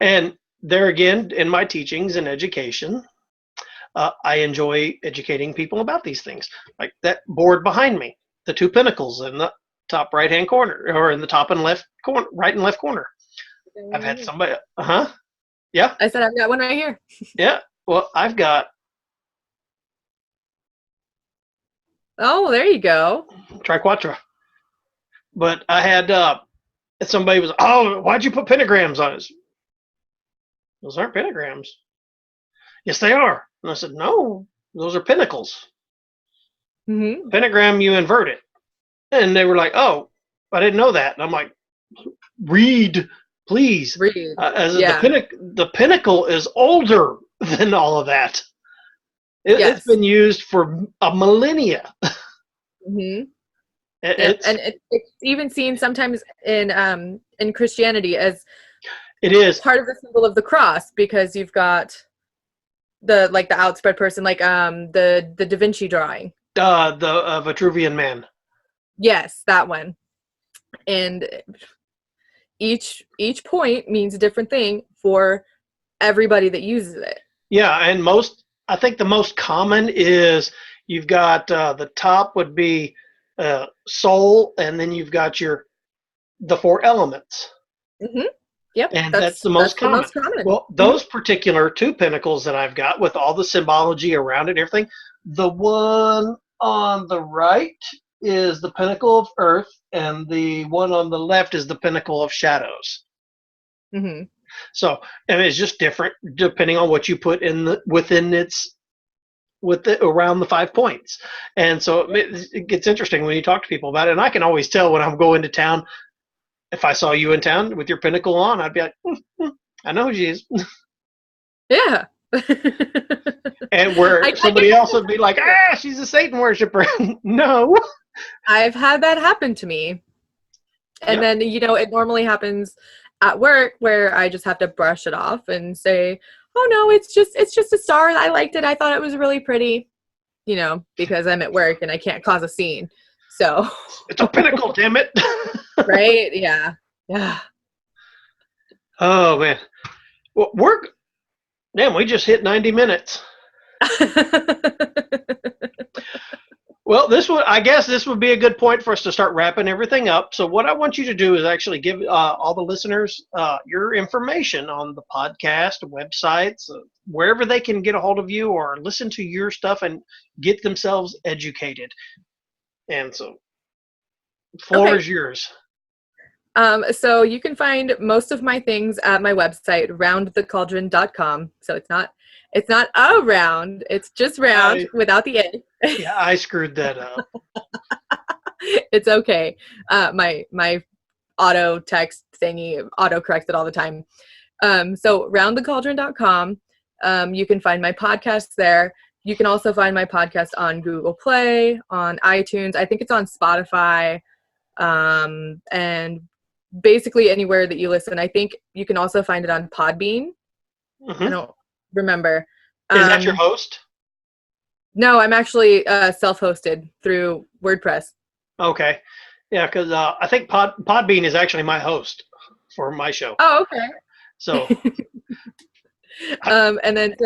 And there again, in my teachings and education, I enjoy educating people about these things. Like that board behind me, the 2 pinnacles in the top right-hand corner, or in the top and left corner, right and left corner. I've had somebody, yeah, I said I've got one right here. yeah. Well, I've got Oh, there you go. triquetra, but I had somebody was, oh, why'd you put pentagrams on it? Those aren't pentagrams. yes, they are. And I said, no, those are pinnacles. Mm-hmm. Pentagram, you invert it. And they were like, oh, I didn't know that. And I'm like, read, please. Read. As Yeah. the pinnacle is older than all of that. It's Yes. been used for a millennia. Mm-hmm. It's And it's even seen sometimes in Christianity as it is part of the symbol of the cross, because you've got the outspread person, like the Da Vinci drawing. the Vitruvian Man. Yes, that one. And each point means a different thing for everybody that uses it. Yeah, and I think the most common is you've got the top would be soul, and then you've got the four elements. Mm-hmm. Yep, And that's the most common. Well, those particular two pinnacles that I've got with all the symbology around it and everything, the one on the right is the pinnacle of earth, and the one on the left is the pinnacle of shadows. Mm-hmm. So, and it's just different depending on what you put around the 5 points. And so it gets interesting when you talk to people about it. And I can always tell when I'm going to town. If I saw you in town with your pinnacle on, I'd be like, I know who she is. Yeah. And where somebody else would be like, she's a Satan worshiper. No. I've had that happen to me. And then, it normally happens at work where I just have to brush it off and say, oh no, it's just a star. I liked it. I thought it was really pretty, because I'm at work and I can't cause a scene. So it's a pinnacle, damn it. Right? Yeah. Yeah. Oh man. Well, we just hit 90 minutes. Well, I guess this would be a good point for us to start wrapping everything up. So what I want you to do is actually give all the listeners your information on the podcast, websites, wherever they can get a hold of you or listen to your stuff and get themselves educated. And so floor is yours. So you can find most of my things at my website, roundthecauldron.com. So it's not around, it's just round without the A. Yeah, I screwed that up. It's okay. My auto text thingy auto corrects it all the time. So roundthecauldron.com. You can find my podcast there. You can also find my podcast on Google Play, on iTunes. I think it's on Spotify, and basically anywhere that you listen. I think you can also find it on Podbean. Mm-hmm. I don't remember. Is that your host? No, I'm actually self-hosted through WordPress. Okay. Yeah, because I think Podbean is actually my host for my show. Oh, okay. So. And then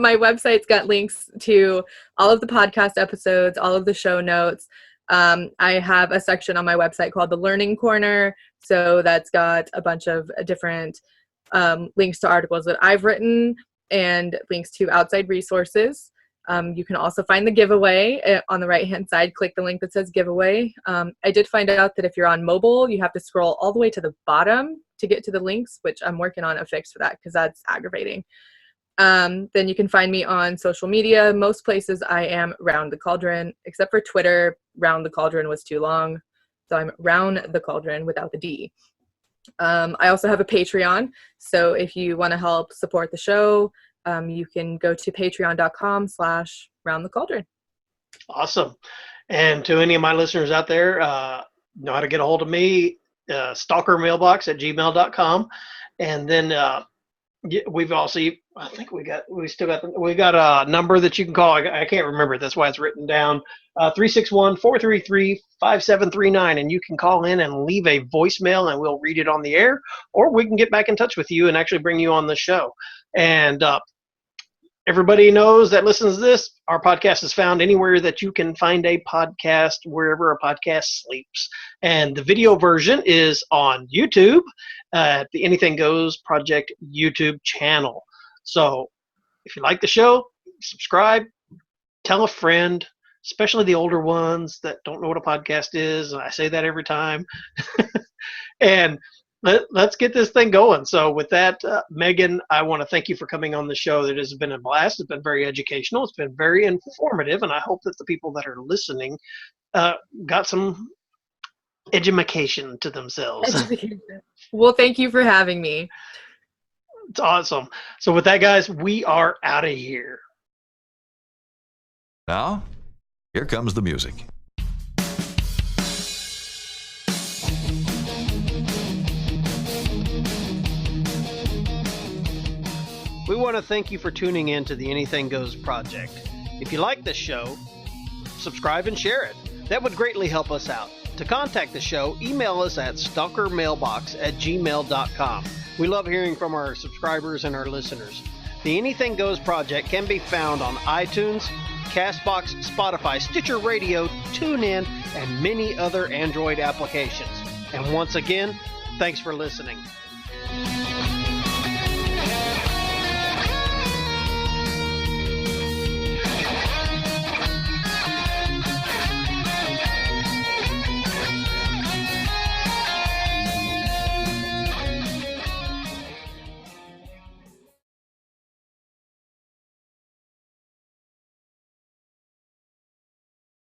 my website's got links to all of the podcast episodes, all of the show notes. I have a section on my website called the Learning Corner. So that's got a bunch of different links to articles that I've written and links to outside resources. You can also find the giveaway on the right-hand side. Click the link that says giveaway. I did find out that if you're on mobile, you have to scroll all the way to the bottom to get to the links, which I'm working on a fix for that because that's aggravating. Then you can find me on social media. Most places I am Round the Cauldron, except for Twitter. Round the Cauldron was too long. So I'm Round the Cauldron without the D. I also have a Patreon. So if you want to help support the show, you can go to patreon.com/roundthecauldron. Awesome. And to any of my listeners out there, know how to get a hold of me, stalkermailbox@gmail.com. And then we've also, I think we got a number that you can call. I can't remember. That's why it's written down. 361-433-5739. And you can call in and leave a voicemail and we'll read it on the air, or we can get back in touch with you and actually bring you on the show. And everybody knows that listens to this, our podcast is found anywhere that you can find a podcast, wherever a podcast sleeps. And the video version is on YouTube at the Anything Goes Project YouTube channel. So if you like the show, subscribe, tell a friend, especially the older ones that don't know what a podcast is. And I say that every time. And let's get this thing going. So with that, Meagan, I want to thank you for coming on the show. It has been a blast. It's been very educational. It's been very informative, and I hope that the people that are listening got some edumacation to themselves. Education. Well, thank you for having me. It's awesome. So with that, guys, we are out of here. Now, here comes the music. We want to thank you for tuning in to the Anything Goes Project. If you like this show, subscribe and share it. That would greatly help us out. To contact the show, email us at stalkermailbox@gmail.com. We love hearing from our subscribers and our listeners. The Anything Goes Project can be found on iTunes, Castbox, Spotify, Stitcher Radio, TuneIn, and many other Android applications. And once again, thanks for listening.